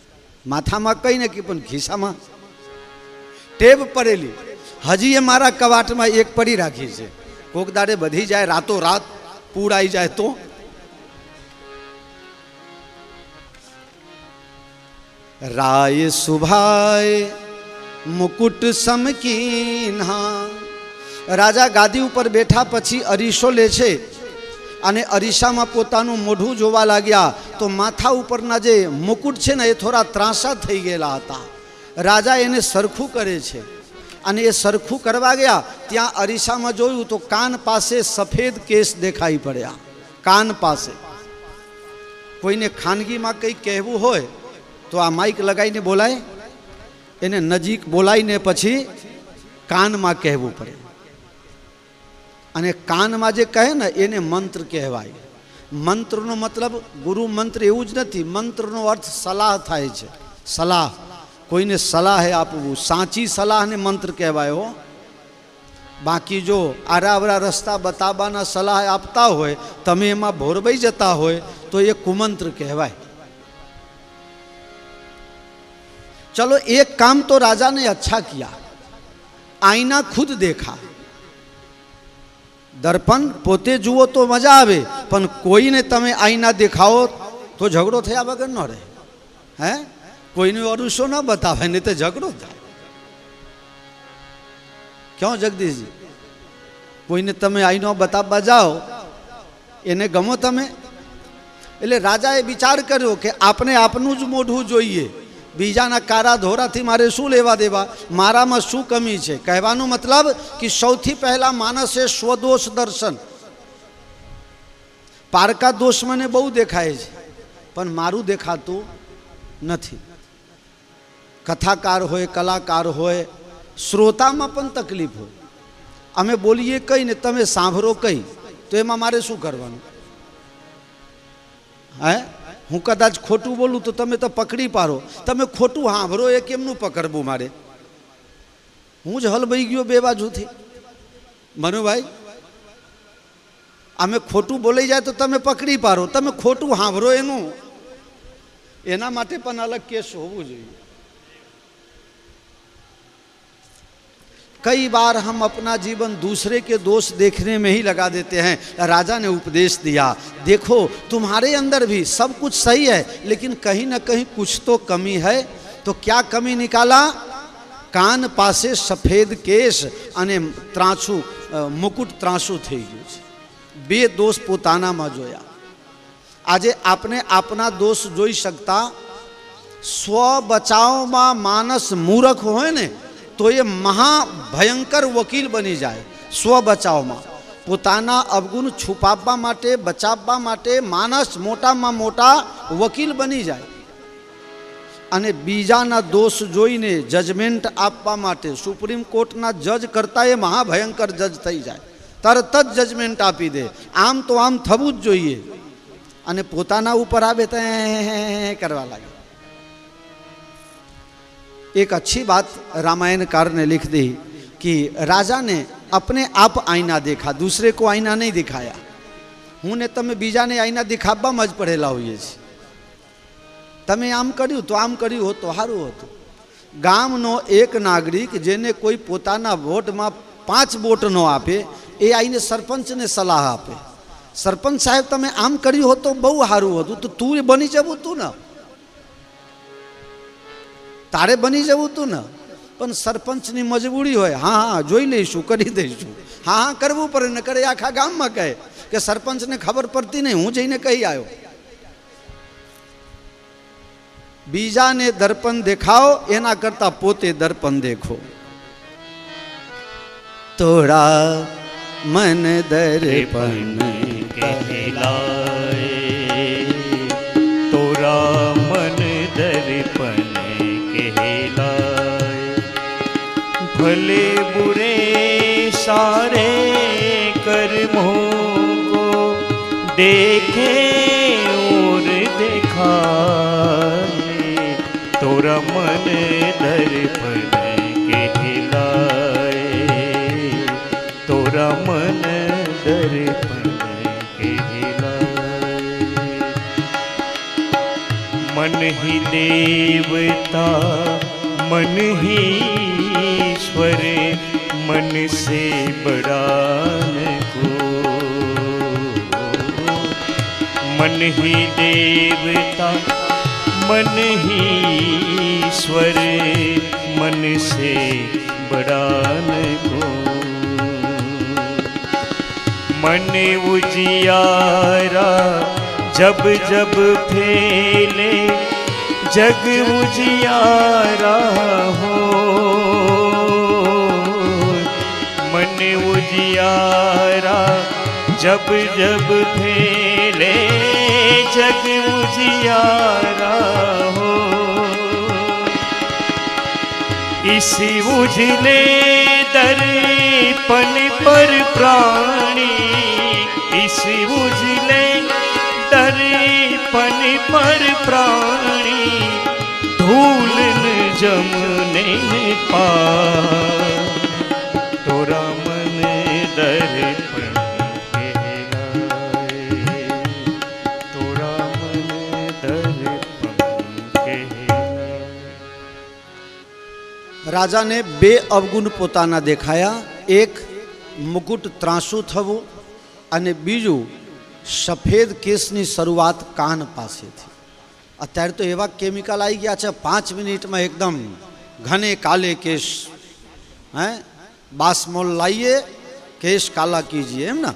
માથામાં કંઈ નથી પણ ખિસ્સામાં ટેવ પડેલી. હજી એ મારા કવાટમાં એક પડી રાખી છે, કોક દાડે બધી જાય રાતો રાત પૂરાઈ જાય તો. રાય સુભાય મુકુટ સમકીન્હા. રાજા ગાદી ઉપર બેઠા પછી અરીસો લે છે અને અરીસામાં પોતાનું મોઢું જોવા લાગ્યા તો માથા ઉપરના જે મુકુટ છે ને એ થોડા ત્રાંસા થઈ ગયેલા હતા. રાજા એને સરખું કરે છે અને એ સરખું કરવા ગયા ત્યાં અરીસામાં જોયું તો કાન પાસે સફેદ કેસ દેખાઈ પડ્યા. કાન પાસે કોઈને ખાનગીમાં કંઈ કહેવું હોય તો આ માઇક લગાવીને બોલાય, એને નજીક બોલાવીને પછી કાનમાં કહેવું પડે. અને કાનમાં જે કહે ને એને મંત્ર કહેવાય. મંત્રનો મતલબ ગુરુ મંત્ર એવું જ નથી, મંત્રનો અર્થ સલાહ થાય છે. સલાહ, કોઈને સલાહ આપવું, સાચી સલાહને મંત્ર કહેવાય હો. બાકી જો આરાવરા રસ્તા બતાવવાના સલાહ આપતા હોય, તમે એમાં ભોરવાઈ જતા હોય તો એ કુમંત્ર કહેવાય. चलो एक काम तो राजा ने अच्छा किया, आईना खुद देखा. दर्पण पोते जुओ तो मजा आवे, पण कोईने तमे आईना देखाओ तो झगड़ो थया वगर न रहे. हैं कोईने अरुसो न बतावे नहीं तो झगड़ो थाय. क्यों जगदीश जी? कोईने तमे आईनो बताववा जाओ एने गमो तमे. એટલે રાજાએ વિચાર કર્યો કે આપણે આપનું જ મોઢું જોઈએ, બીજાના કારા ધોરાથી મારે શું લેવા દેવા, મારામાં શું કમી છે. કહેવાનો મતલબ કે સૌથી પહેલા માણસે સ્વદોષ દર્શન. પારકા દોષ મને બહુ દેખાય છે પણ મારું દેખાતું નથી. કથાકાર હોય, કલાકાર હોય, શ્રોતામાં પણ તકલીફ હોય. અમે બોલીએ કંઈ ને તમે સાંભળો કંઈ તો એમાં મારે શું કરવાનું? હે હું કદાચ ખોટું બોલું તો તમે તો પકડી પાડો, તમે ખોટું સાંભળો એ કેમનું પકડવું મારે? હું જ હલવાઈ ગયો બે બાજુથી. મનુભાઈ, અમે ખોટું બોલાઈ જાય તો તમે પકડી પાડો, તમે ખોટું સાંભળો એનું, એના માટે પણ અલગ કેસ હોવું જોઈએ. कई बार हम अपना जीवन दूसरे के दोष देखने में ही लगा देते हैं. राजा ने उपदेश दिया, देखो तुम्हारे अंदर भी सब कुछ सही है लेकिन कहीं ना कहीं कुछ तो कमी है. तो क्या कमी निकाला? कान पासे सफेद केस અને ત્રાંસુ મુકુટ ત્રાંસુ થઈ ગયું છે. બે દોષ પોતાનામાં જોયા. આજે આપણે આપના દોષ જોઈ શકતા. સ્વ બચાવમાં માણસ મૂર્ખ હોય ને તો એ મહાભયંકર વકીલ બની જાય. સ્વ બચાવમાં પોતાના અવગુણ છુપાવવા માટે, બચાવવા માટે માણસ મોટામાં મોટા વકીલ બની જાય. અને બીજાના દોષ જોઈને જજમેન્ટ આપવા માટે સુપ્રીમ કોર્ટના જજ કરતાં એ મહાભયંકર જજ થઈ જાય, તરત જ જજમેન્ટ આપી દે. આમ તો આમ થવું જ જોઈએ અને પોતાના ઉપર આવે તો કરવા લાગે. एक अच्छी बात रामायणकार ने लिख दी कि राजा ने अपने आप आईना देखा, दूसरे को आईना नहीं दिखाया. हूँ ने तमे बीजा ने आईना दिखाववामां ज पड़ेला होईए छीए. तमे आम कर्युं तो आम कर्युं होत तो सारुं हतुं. गामनो एक नागरिक जेने कोई पोताना वोटमां 5 वोट न आपे ए आईने सरपंच ने सलाह आपे, सरपंच साहेब तमे आम कर्युं होत तो बहु सारुं हतुं, तो तू बनी जवुं तू न, તારે બની જવું તું ને. પણ સરપંચની મજબૂરી હોય, હા હા જોઈ લઈશું, કરી દઈશું, હા હા કરવું પડે, ન કરે આખા ગામમાં કહે કે સરપંચને ખબર પડતી નહીં, હું જઈને કહી આવ્યો. બીજાને દર્પણ દેખાઓ એના કરતા પોતે દર્પણ દેખો. તોરા મન દર્પણ कहलाए, तोरा मन दर्पण कहलाए. भले बुरे सारे कर्मों को देखे और दिखाए, तोरा मन दर्पण कहलाए, तोरा मन दर्पण कहलाए. मन ही देवता मन ही ईश्वर, मन से बड़ा न को. मन ही देवता मन ही ईश्वर, मन से बड़ा न को. मन उजियारा जब जब फैले, जग उजियारा हो. मन उजियारा जब जब फैले, जग उजियारा हो. इसी उजले दर्पण पर प्राणी, इसी उजले दर्पण पर प्राणी, धूल न जमने पाए. तोरा मन दर्पण कहलाए, तोरा मन दर्पण कहलाए. રાજાને બે અવગુણ પોતાના દેખાયા. એક મુકુટ ત્રાસું થવું અને બીજું સફેદ કેસની શરૂઆત કાન પાસેથી. અત્યારે તો એવા કેમિકલ આવી ગયા છે, 5 મિનિટમાં એકદમ ઘને કાલે કેસ. હે બાસમોલ લાવીએ કેસ કાલા કીજીએ, એમ ને.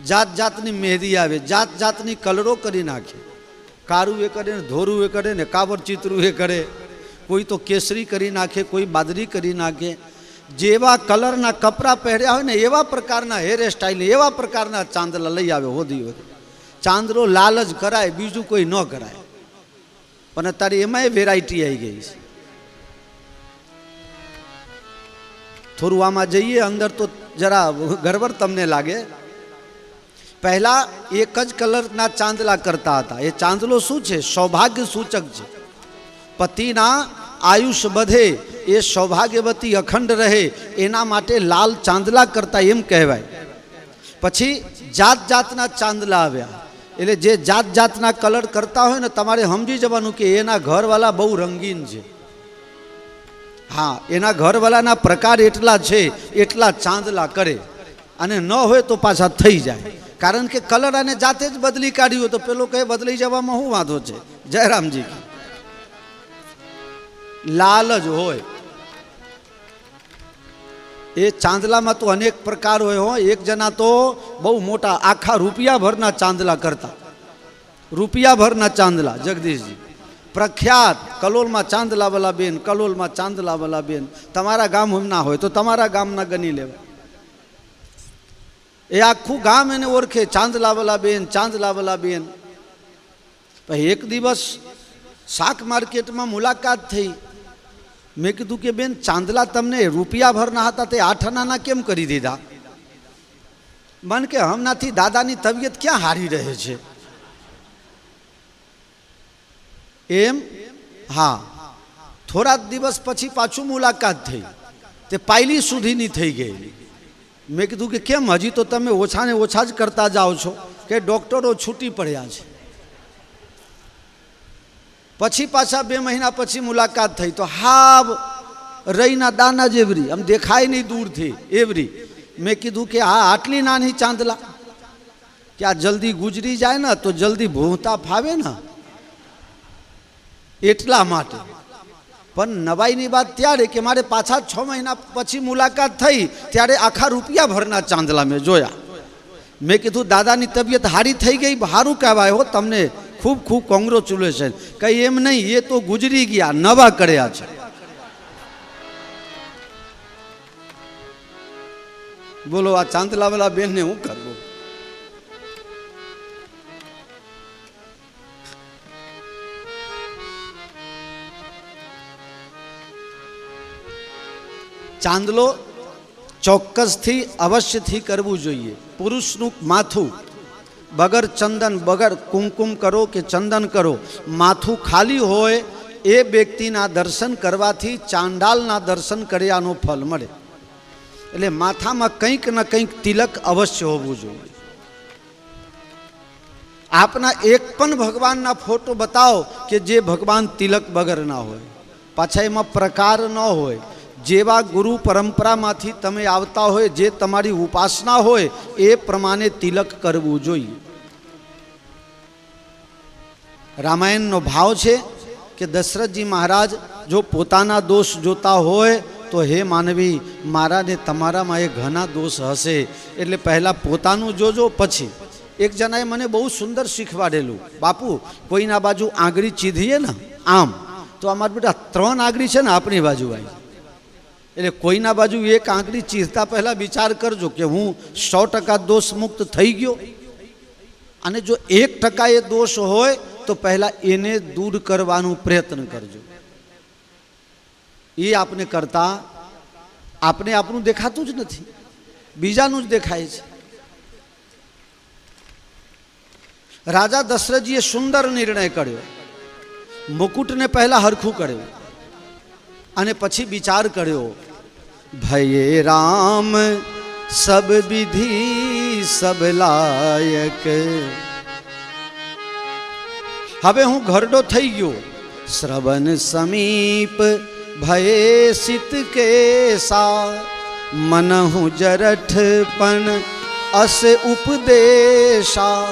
જાત જાતની મહેંદી આવે, જાત જાતની કલરો કરી નાખે. કારું એ કરે ને ધોરું એ કરે ને કાબર ચિત્રું એ કરે. કોઈ તો કેસરી કરી નાખે, કોઈ બાદરી કરી નાખે. જેવા કલરના કપડાં પહેર્યા હોય ને એવા પ્રકારના હેર સ્ટાઇલ, એવા પ્રકારના ચાંદલા લઈ આવે. હોદી હોદી ચાંદલો લાલ જ કરાય, બીજું કોઈ ન કરાય. પણ અત્યારે એમાંય વેરાયટી આવી ગઈ છે. થોડું આમાં જઈએ અંદર તો જરા ગરબર તમને લાગે. પહેલા એક જ કલરના ચાંદલા કરતા હતા. એ ચાંદલો શું છે? સૌભાગ્ય સૂચક છે. પતિના આયુષ બધે, એ સૌભાગ્યવતી અખંડ રહે એના માટે લાલ ચાંદલા કરતા એમ કહેવાય. પછી જાત જાતના ચાંદલા આવ્યા. એટલે જે જાત જાતના કલર કરતા હોય ને, તમારે સમજી જવાનું કે એના ઘરવાળા બહુ રંગીન છે. હા, એના ઘરવાળાના પ્રકાર એટલા છે, એટલા ચાંદલા કરે. અને ન હોય તો પાછા થઈ જાય. કારણ કે કલર આને જાતે જ બદલી કાઢ્યું હોય તો પેલો કહે બદલી જવામાં શું વાંધો છે? જયરામજી લાલ જ હોય. એ ચાંદલામાં તો અનેક પ્રકાર હોય હો. એક જણા તો બહુ મોટા આખા રૂપિયા ભરના ચાંદલા કરતા. રૂપિયા ભરના ચાંદલા. જગદીશજી પ્રખ્યાત કલોલમાં ચાંદલાવાલા બેન, કલોલમાં ચાંદલાવાલા બેન. તમારા ગામ ના હોય તો તમારા ગામના ગણી લેવા. એ આખું ગામ એને ઓળખે, ચાંદલાવાલા બેન, ચાંદલાવાલા બેન. પછી એક દિવસ શાક માર્કેટમાં મુલાકાત થઈ. મેં કીધું કે બેન, ચાંદલા તમને રૂપિયા ભરના હતા તે 8 આનાના કેમ કરી દીધા? મન કે હમણાંથી દાદાની તબિયત ક્યાં હારી રહે છે એમ. હા, થોડા દિવસ પછી પાછું મુલાકાત થઈ. તે પાયલી સુધીની થઈ ગયેલી. મેં કીધું કે કેમ, હજી તો તમે ઓછા ને ઓછા જ કરતા જાઓ છો? કે ડૉક્ટરો છૂટી પડ્યા છે. પછી પાછા 2 મહિના પછી મુલાકાત થઈ તો હા રઈના દાના જેવરી, આમ દેખાય નહીં દૂરથી એવરી. મેં કીધું કે હા આટલી નાની ચાંદલા, કે આ જલ્દી ગુજરી જાય ને તો જલ્દી ભૂંતા ફાવે ને એટલા માટે. પણ નવાઈની વાત ત્યારે કે મારે પાછા 6 મહિના પછી મુલાકાત થઈ ત્યારે આખા રૂપિયા ભરના ચાંદલા મેં જોયા. મેં કીધું દાદાની તબિયત સારી થઈ ગઈ, સારું કહેવાય હો, તમને ખૂબ ખૂબ કોંગ્રેચ્યુલેશન. કંઈ એમ નહીં, એ તો ગુજરી ગયા, નવા કર્યા છે. બોલો આ ચાંદલાવાલા બેનને હું કરવું? ચાંદલો ચોક્કસથી અવશ્યથી કરવું જોઈએ. પુરુષનું માથું બગર ચંદન બગર કુમકુમ કરો કે ચંદન કરો, માથું ખાલી હોય એ વ્યક્તિના દર્શન કરવાથી ચાંડાલના દર્શન કર્યાનો ફલ મળે. એટલે માથામાં કંઈક ને કંઈક તિલક અવશ્ય હોવું જોઈએ. આપના એક પણ ભગવાનના ફોટો બતાવો કે જે ભગવાન તિલક વગર ના હોય, પાછા એમાં પ્રકાર ન હોય. જેવા ગુરુ પરંપરામાંથી તમે આવતા હોય, જે તમારી ઉપાસના હોય એ પ્રમાણે તિલક કરવું જોઈએ. રામાયણનો ભાવ છે કે દશરથજી મહારાજ જો પોતાના દોષ જોતા હોય તો હે માનવી, મારા ને તમારામાં એ ઘણા દોષ હશે, એટલે પહેલાં પોતાનું જોજો પછી. એક જણાએ મને બહુ સુંદર શીખવાડેલું, બાપુ કોઈના બાજુ આંગળી ચીધીએ ને આમ, તો અમારા બેટા 3 આંગળી છે ને આપણી બાજુ આવી, એટલે કોઈના બાજુ એક આંગળી ચીરતા પહેલાં વિચાર કરજો કે હું 100% દોષ મુક્ત થઈ ગયો. અને જો 1% એ દોષ હોય તો પહેલાં એને દૂર કરવાનો પ્રયત્ન કરજો. એ આપને કરતા આપને આપણું દેખાતું જ નથી, બીજાનું જ દેખાય છે. રાજા દશરથજીએ સુંદર નિર્ણય કર્યો. મુકુટને પહેલાં હરખું કર્યું અને પછી વિચાર કર્યો, ભયે રામ સબ વિધિ સબ લાયક. હવે હું ઘરડો થઈ ગયો, શ્રવણ સમીપ ભયે સિત કેસા, મનહુ જરઠ પણ અસ ઉપદેશા.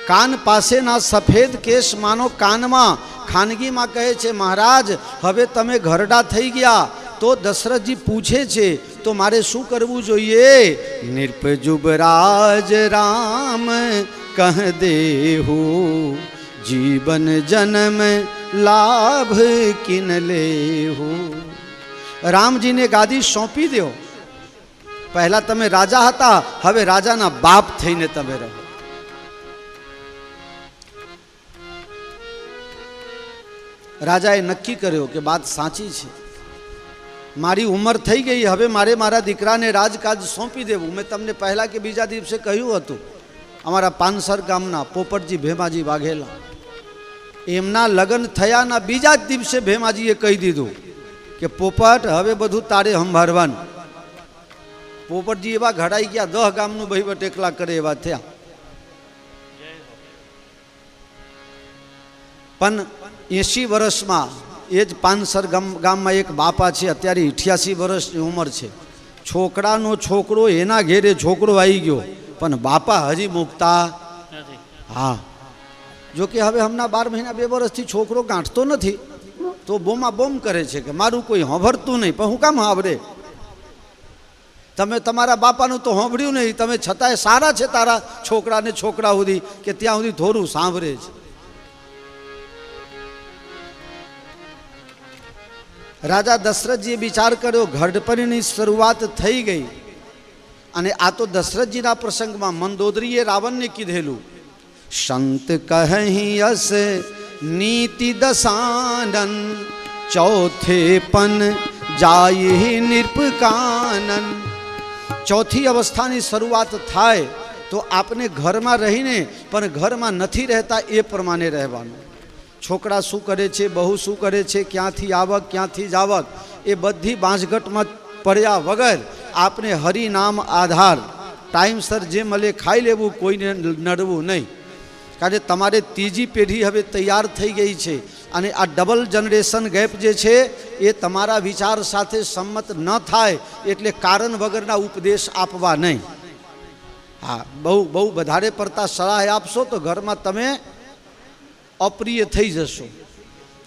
કાન પાસેના સફેદ કેસ માનો કાનમાં ખાનગીમાં કહે છે, મહારાજ હવે તમે ઘરડા થઈ ગયા. તો દશરથજી પૂછે છે તો મારે શું કરવું જોઈએ? નિર્પજુબરાજ રામ કહ દેહુ, જીવન જન્મ લાભ કિન લેહુ. રામજીને ગાદી સોંપી દો. પહેલા તમે રાજા હતા, હવે રાજાના બાપ થઈને તમે રહો. રાજાએ નક્કી કર્યો કે વાત સાચી છે, મારી ઉંમર થઈ ગઈ, હવે મારે મારા દીકરાને રાજકાજ સોંપી દેવું. મેં તમને પહેલાં કે બીજા દિવસે કહ્યું હતું, અમારા પાનસર ગામના પોપટજી ભેમાજી વાઘેલા, એમના લગ્ન થયાના બીજા જ દિવસે ભેમાજીએ કહી દીધું કે પોપટ હવે બધું તારે સંભાળવાનું. પોપટજી એવા ઘડાઈ ગયા, 10 ગામનું વહીવટ એકલા કરે એવા થયા. પણ 80 વર્ષમાં એ જ પાનસર ગામમાં એક બાપા છે, અત્યારે 88 વર્ષની ઉંમર છે. છોકરાનો છોકરો એના ઘેરે છોકરો આવી ગયો, પણ બાપા હજી મૂકતા. હા, જો કે હવે હમણાં 12 મહિના 2 વર્ષથી છોકરો ગાંઠતો નથી, તો બોમા બોમ કરે છે કે મારું કોઈ સાંભળતું નહીં. પણ હું કામ સાંભળે? તમે તમારા બાપાનું તો સાંભળ્યું નહીં, તમે છતાંય સારા છે તારા છોકરાને છોકરા સુધી કે ત્યાં સુધી થોડું સાંભળે છે. રાજા દશરથજીએ વિચાર કર્યો, ઘડપણની શરૂઆત થઈ ગઈ. અને આ તો દશરથજીના પ્રસંગમાં મંદોદરીએ રાવણને કીધેલું, સંત કહી યસ નીતિ દસાનન, ચોથે પન જાય નિર્પકાનન. ચોથી અવસ્થાની શરૂઆત થાય તો આપને ઘરમાં રહીને પણ ઘરમાં નથી રહેતા એ પ્રમાણે રહેવાનું. છોકરા શું કરે છે, બહુ શું કરે છે, ક્યાંથી આવક ક્યાંથી જાવક, એ બધી બાંસઘટમાં પડ્યા વગર આપને હરિનામ આધાર ટાઈમસર જે મળે ખાઈ લેવું, કોઈને નડવું નહીં. કારણ કે તમારે ત્રીજી પેઢી હવે તૈયાર થઈ ગઈ છે અને આ ડબલ જનરેશન ગેપ જે છે એ તમારા વિચાર સાથે સંમત ન થાય એટલે કારણ વગરના ઉપદેશ આપવા નહીં. હા, બહુ વધારે પડતા સલાહ આપશો તો ઘરમાં તમે અપ્રિય થઈ જશો.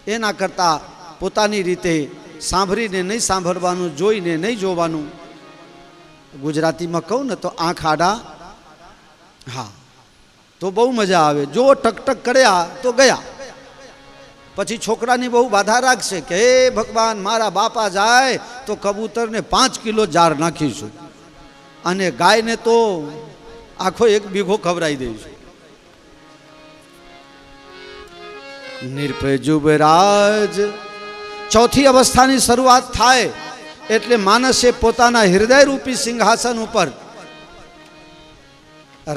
એના કરતાં પોતાની રીતે સાંભળીને નહીં સાંભળવાનું, જોઈને નહીં જોવાનું. ગુજરાતીમાં કહું ને તો આંખ આડા, હા, તો બહુ મજા આવે. જો ટકટક કર્યા તો ગયા. પછી છોકરાની બહુ બાધા રાખશે કે હે ભગવાન, મારા બાપા જાય તો કબૂતરને 5 કિલો જાર નાખીશું અને ગાયને તો આખો 1 બીઘો ખવડાવી દઈશું. નિર્ભય જુબરાજ ચોથી અવસ્થાની શરૂઆત થાય એટલે માનસે પોતાના હૃદયરૂપી સિંહાસન ઉપર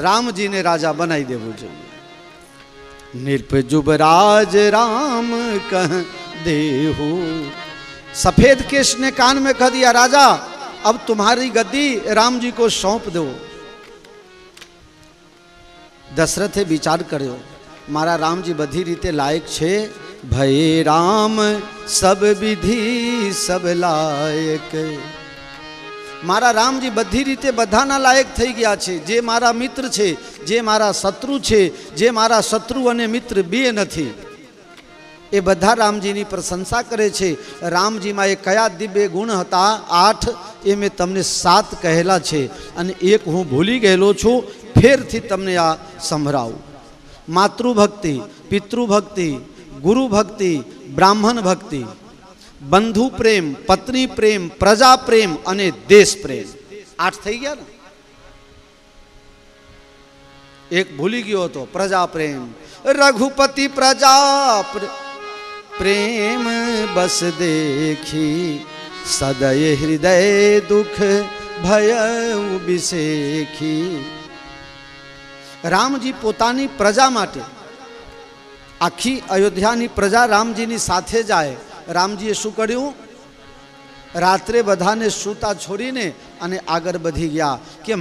રામજીને રાજા બનાવી દેવું જોઈએ. નિર્ભય जुबराज राम कह देहु, सफेद केश ने कान में कह दिया, राजा अब तुम्हारी गद्दी राम जी को सौंप दो. दशरथे विचार કર્યો, મારા રામજી બધી રીતે લાયક છે. ભય રામ સબ વિધિ સબ લાયક, મારા રામજી બધી રીતે બધાના લાયક થઈ ગયા છે. જે મારા મિત્ર છે, જે મારા શત્રુ છે, જે મારા શત્રુ અને મિત્ર બે નથી, એ બધા રામજીની પ્રશંસા કરે છે. રામજીમાં એ કયા દિવ્ય ગુણ હતા? 8. એ મેં તમને 7 કહેલા છે અને એક હું ભૂલી ગયેલો છું. ફેરથી તમને આ સંભળાવું. માતૃભક્તિ, પિતૃભક્તિ, ગુરુ ભક્તિ, બ્રાહ્મણ ભક્તિ, બંધુ પ્રેમ, પત્ની પ્રેમ, પ્રજા પ્રેમ અને દેશ પ્રેમ. 8 થઈ ગયા ને. એક ભૂલી ગયો હતો, પ્રજા પ્રેમ. રઘુપતિ પ્રજા પ્રેમ બસ દેખી, સદય હૃદય દુઃખ ભય બિસેખી. રામજી પોતાની પ્રજા માટે, આખી અયોધ્યાની પ્રજા રામજીની સાથે જાય. રામજીએ શું કર્યું? રાત્રે બધાને સૂતા છોડીને અને આગળ વધી ગયા કે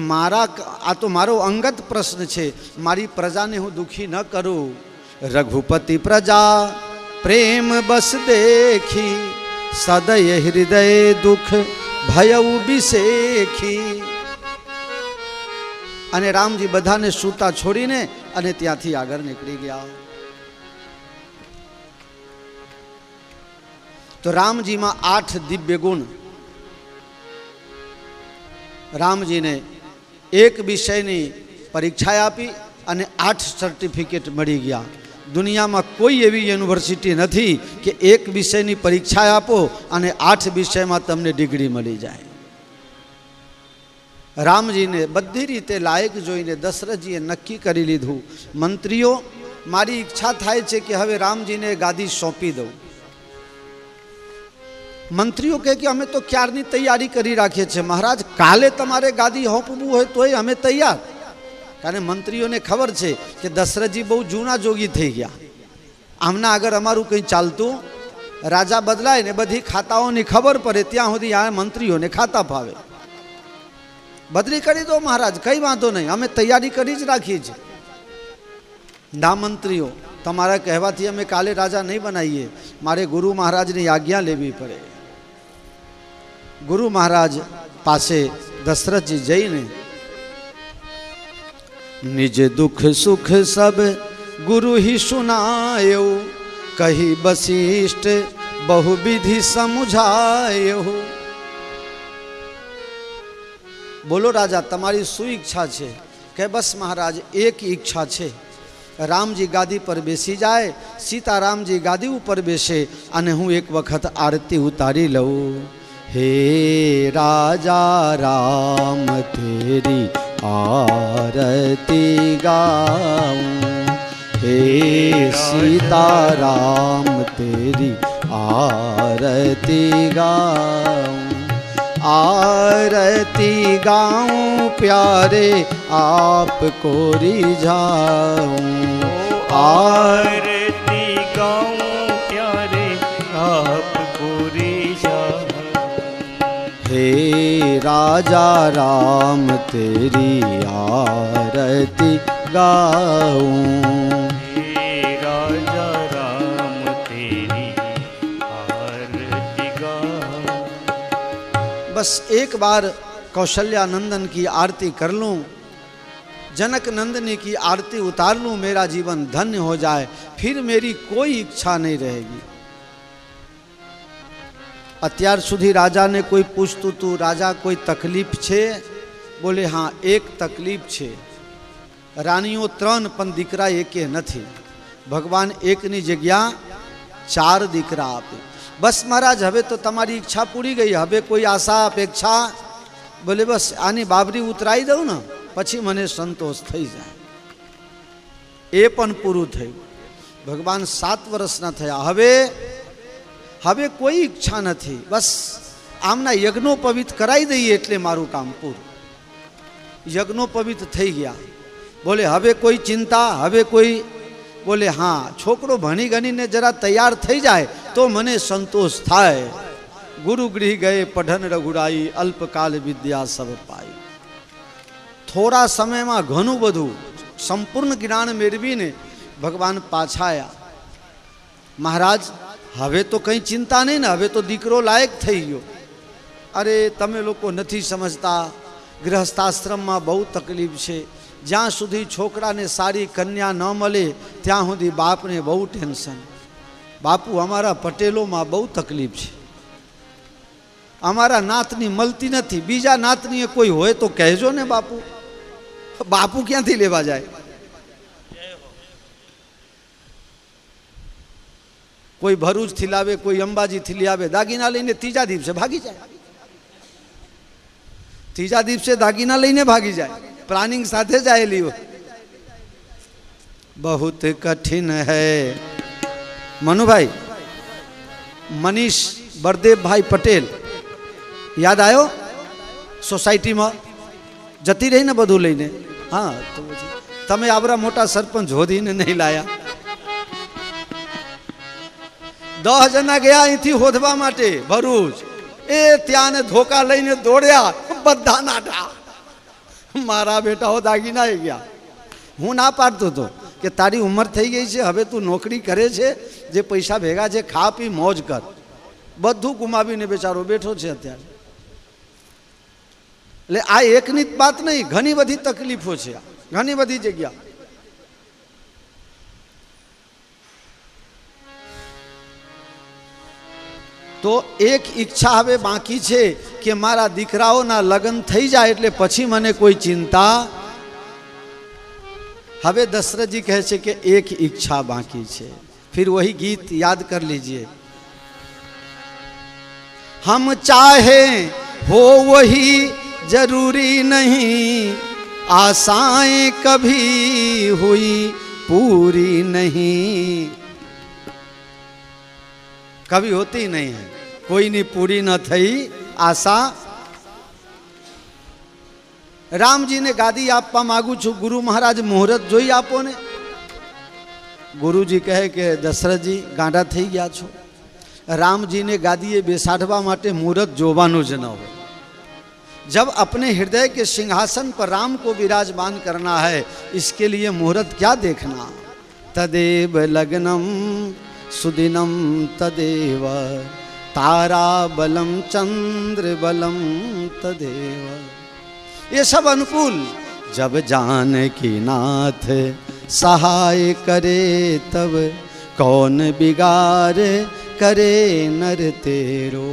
આ તો મારો અંગત પ્રશ્ન છે, મારી પ્રજાને હું દુઃખી ન કરું. રઘુપતિ પ્રજા પ્રેમ બસ દેખી, સદય હૃદય દુઃખ ભય બિસેખી. અને રામજી બધાને સૂતા છોડીને અને ત્યાંથી આગળ નીકળી ગયા. તો રામજીમાં 8 દિવ્ય ગુણ. રામજીને એક વિષયની પરીક્ષા આપી અને 8 સર્ટિફિકેટ મળી ગયા. દુનિયામાં કોઈ એવી યુનિવર્સિટી નથી કે એક વિષયની પરીક્ષા આપો અને 8 વિષયમાં તમને ડિગ્રી મળી જાય. રામજીને બધી રીતે લાયક જોઈને દશરથજીએ નક્કી કરી લીધું, મંત્રીઓ, મારી ઈચ્છા થાય છે કે હવે રામજીને ગાદી સોંપી દઉં. મંત્રીઓ કહે કે અમે તો ક્યારની તૈયારી કરી રાખીએ છીએ મહારાજ, કાલે તમારે ગાદી સોંપવું હોય તોય અમે તૈયાર. કારણ મંત્રીઓને ખબર છે કે દશરથજી બહુ જૂના જોગી થઈ ગયા, આમના આગળ અમારું કંઈ ચાલતું. રાજા બદલાય ને બધી ખાતાઓની ખબર પડે ત્યાં સુધી આ મંત્રીઓને ખાતા ફાવે. બદલી કરી દો મહારાજ, કંઈ વાંધો નહીં, અમે તૈયારી કરી જ રાખીએ છીએ. ના મંત્રીઓ, તમારા કહેવાથી અમે કાલે રાજા નહીં બનાવીએ, મારે ગુરુ મહારાજની આજ્ઞા લેવી પડે. ગુરુ મહારાજ પાસે દશરથજી જઈને નિજ દુઃખ સુખ સબ ગુરુ ही सुनायो, કહી વશિષ્ઠ બહુવિધિ સમુઝાયો. બોલો રાજા, તમારી શું ઈચ્છા છે? કે બસ મહારાજ, એક ઈચ્છા છે, રામજી ગાદી પર બેસી જાય, સીતારામજી ગાદી ઉપર બેસે અને હું એક વખત આરતી ઉતારી લઉં. હે રાજા રામ તેરી આરતી ગાઉં, હે સીતારામ તેરી આરતી ગાઉં. आरती गाऊं प्यारे आपको रिझाऊं, आरती गाऊं प्यारे आपको रिझाऊं. हे राजा राम तेरी आरती गाऊं, बस एक बार कौशल्या नंदन की आरती कर लूं, जनक नंदनी की आरती उतार लूं, मेरा जीवन धन्य हो जाए, फिर मेरी कोई इच्छा नहीं रहेगी. અત્યાર સુધી રાજાને કોઈ પૂછતું હતું, રાજા કોઈ તકલીફ છે? બોલે હા, એક તકલીફ છે. રાણીઓ 3 પણ દીકરા એકે નથી. ભગવાન એકની જગ્યા 4 દીકરા આપે. બસ મહારાજ, હવે તો તમારી ઈચ્છા પૂરી ગઈ, હવે કોઈ આશા અપેક્ષા? બોલે બસ આની બાબરી ઉતરાઈ દઉં ને પછી મને સંતોષ થઈ જાય. એ પણ પૂરું થયું. ભગવાન 7 વર્ષના થયા. હવે કોઈ ઈચ્છા નથી, બસ આમના યજ્ઞોપવિત કરાવી દઈએ એટલે મારું કામ પૂરું. યજ્ઞોપવિત થઈ ગયા. બોલે હવે કોઈ ચિંતા? હવે કોઈ? બોલે હા, છોકરો ભણી ગણીને જરા તૈયાર થઈ જાય તો મને સંતોષ થાય. ગુરુ ગૃહ ગયે પઢન રઘુરાઈ, અલ્પકાલ વિદ્યા સબ પાઈ. થોડા સમયમાં ઘણું બધું સંપૂર્ણ જ્ઞાન મેળવીને ભગવાન પાછા આવ્યા. મહારાજ, હવે તો કંઈ ચિંતા નહીં ને, હવે તો દીકરો લાયક થઈ ગયો. અરે તમે લોકો નથી સમજતા, ગૃહસ્થાશ્રમમાં બહુ તકલીફ છે. જ્યાં સુધી છોકરાને સારી કન્યા ન મળે ત્યાં સુધી બાપને બહુ ટેન્શન. બાપુ, અમારા પટેલોમાં બહુ તકલીફ છે. અમારા નાતની મળતી નથી. બીજા નાતની કોઈ હોય તો કહેજો ને બાપુ. બાપુ ક્યાંથી લેવા જાય? કોઈ ભરૂચથી લાવે, કોઈ અંબાજીથી લઈ આવે, દાગીના લઈને ત્રીજા દિવસે ભાગી જાય. ત્રીજા દિવસે દાગીના લઈને ભાગી જાય. પ્લાનિંગ સાથે જાયેલી હોય. बहुत कठिन है. मनुभाई, मनीष बरदेव भाई पटेल याद आयो? सोसायटी में जती रही ने बधु लईने. हाँ, तो तमे आवरा मोटा सरपंच होदीने नहीं लाया. 10 जना गया अहींथी होदवा माटे भरूच. ए त्याने धोका लईने दौड़्या, बधा नाटा. मारा बेटा हो दागीना आई गया. हूँ ना पाड़तो तो कि तारी उम्र थई गई है, हवे तू नौकरी करे छे, जे पैसा भेगा छे खा पी मौज कर. बधु गुमावीने बेचारो बैठो छे अत्यारे. એટલે આ એકની જ વાત નહીં, ઘણી બધી તકલીફો છે, ઘણી બધી જગ્યા. તો એક ઈચ્છા હવે બાકી છે કે મારા દીકરાઓના લગ્ન થઈ જાય એટલે પછી મને કોઈ ચિંતા. હવે दशरथ जी कहे छे कि एक इच्छा बाकी है. फिर वही गीत याद कर लीजिए. हम चाहे हो वही जरूरी नहीं, आशाएं कभी हुई पूरी नहीं. कभी होती नहीं है, कोई नहीं पूरी न थई आशा. राम जी ने गादी आपवा मांगू छू, गुरु महाराज मुहूर्त जोई आपो ने. गुरुजी कहे कि दशरथ जी गांडा थई गया छो. राम जी ने गादीए बेसाडवा माटे मुहूर्त जोवानुं ज न होय. जब अपने हृदय के सिंहासन पर राम को विराजमान करना है, इसके लिए मुहूर्त क्या देखना. तदेव लग्नम सुदिनम तदेव, तारा बलम चंद्र बलम तदेव. ये सब अनुकूल. जब जानकी नाथ सहाय करे, तब कौन बिगाड़ करे नर तेरो.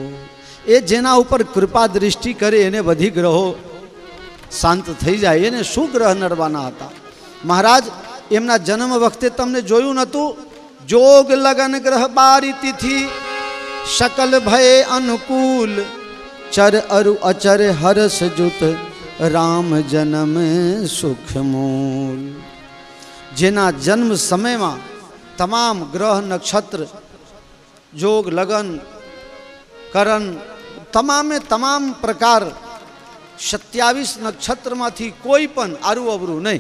એ જેના ઉપર કૃપા દૃષ્ટિ કરે એને બધી ગ્રહો શાંત થઈ જાય. એને શું ગ્રહ નડવાના હતા? મહારાજ, એમના જન્મ વખતે તમને જોયું નહોતું? જોગ લગન ગ્રહ બારી તિથિ, सकल भय अनुकूल, चर अरु अचर हरस जुत, राम जन्म सुख मूल. जेना जन्म समय में तमाम ग्रह नक्षत्र जोग लगन करण तमामे तमाम प्रकार 27 नक्षत्र मांथी कोई पण आरू अवरू नहीं,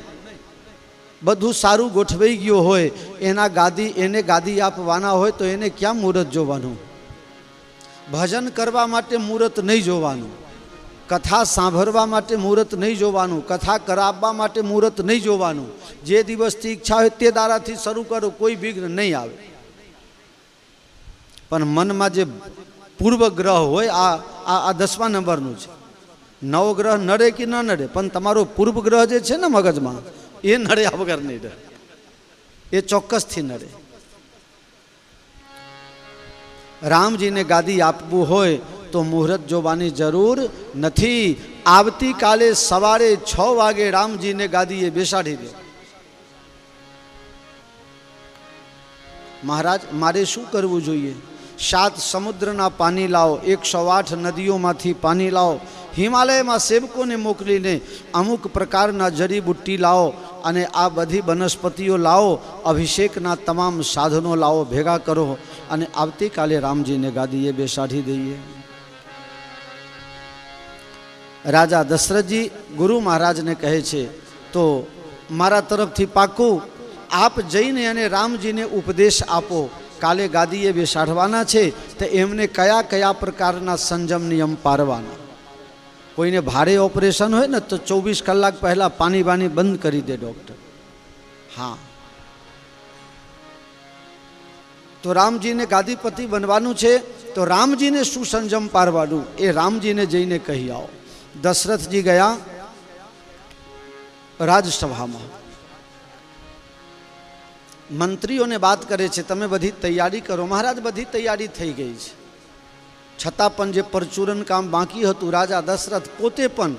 बधु सारू गोठवाई गयो होय. एना गादी एने गादी आपवाना होय तो एने क्या मुहूर्त जोवानुं? भजन करवा माटे मुहूर्त नहीं जोवानुं, कथा सांभळवा माटे मुहूर्त नहीं जोवानुं, कथा कराववा माटे मुहूर्त नहीं जोवानुं. जे दिवसथी इच्छा होय ते दाराथी शरू करो, कोई विघ्न नहीं आवे. पण मनमा जे पूर्व ग्रह होय आ 10मा नंबरनुं छे. नवग्रह नड़े कि न नड़े, पण तमारो पूर्व ग्रह जे छे ने मगजमां ए नड़्या वगर नहीं रहे, ए चोक्कसथी नड़े. રામજીને ગાદી આપવું હોય તો મુહૂર્ત જોવાની જરૂર નથી. આવતીકાલે સવારે 6 વાગે રામજીને ગાદીએ બેસાડી દો. મહારાજ મારે શું કરવું જોઈએ? 7 સમુદ્રના પાણી લાવો, 108 નદીઓમાંથી પાણી લાવો, હિમાલયમાં સેવકોને મોકલીને અમુક પ્રકારના જડીબુટ્ટી લાવો અને આ બધી વનસ્પતિઓ લાવો, અભિષેકના તમામ સાધનો લાવો, ભેગા કરો અને આવતીકાલે રામજીને ગાદીએ બેસાડી દઈએ. રાજા દશરથજી ગુરુ મહારાજને કહે છે તો મારા તરફથી પાકું આપ જઈને અને રામજીને ઉપદેશ આપો. કાલે ગાદીએ બેસાડવાના છે તો એમને કયા કયા પ્રકારના સંજમ નિયમ પાળવાના. કોઈને ભારે ઓપરેશન હોય ને તો 24 કલાક પહેલાં પાણી બાણી બંધ કરી દે ડૉક્ટર. હા, તો રામજીને ગાદીપતિ બનવાનું છે તો રામજીને શું સંજમ પાળવાનું એ રામજીને જઈને કહી આવો. દશરથજી ગયા રાજસભામાં, મંત્રીઓને વાત કરે છે તમે બધી તૈયારી કરો. મહારાજ બધી તૈયારી થઈ ગઈ છે, છતાં પણ જે પરચુરણ કામ બાકી હતું રાજા દશરથ પોતે પણ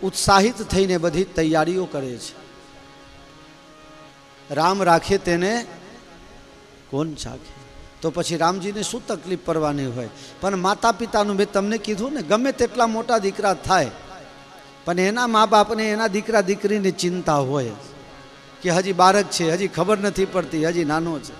ઉત્સાહિત થઈને બધી તૈયારીઓ કરે છે. રામ રાખે તેને કોણ ચાખે? તો પછી રામજીને શું તકલીફ પડવાની હોય? પણ માતા પિતાનું મેં તમને કીધું ને, ગમે તેટલા મોટા દીકરા થાય પણ એના મા બાપને એના દીકરા દીકરીની ચિંતા હોય કે હજી બાળક છે, હજી ખબર નથી પડતી, હજી નાનો છે.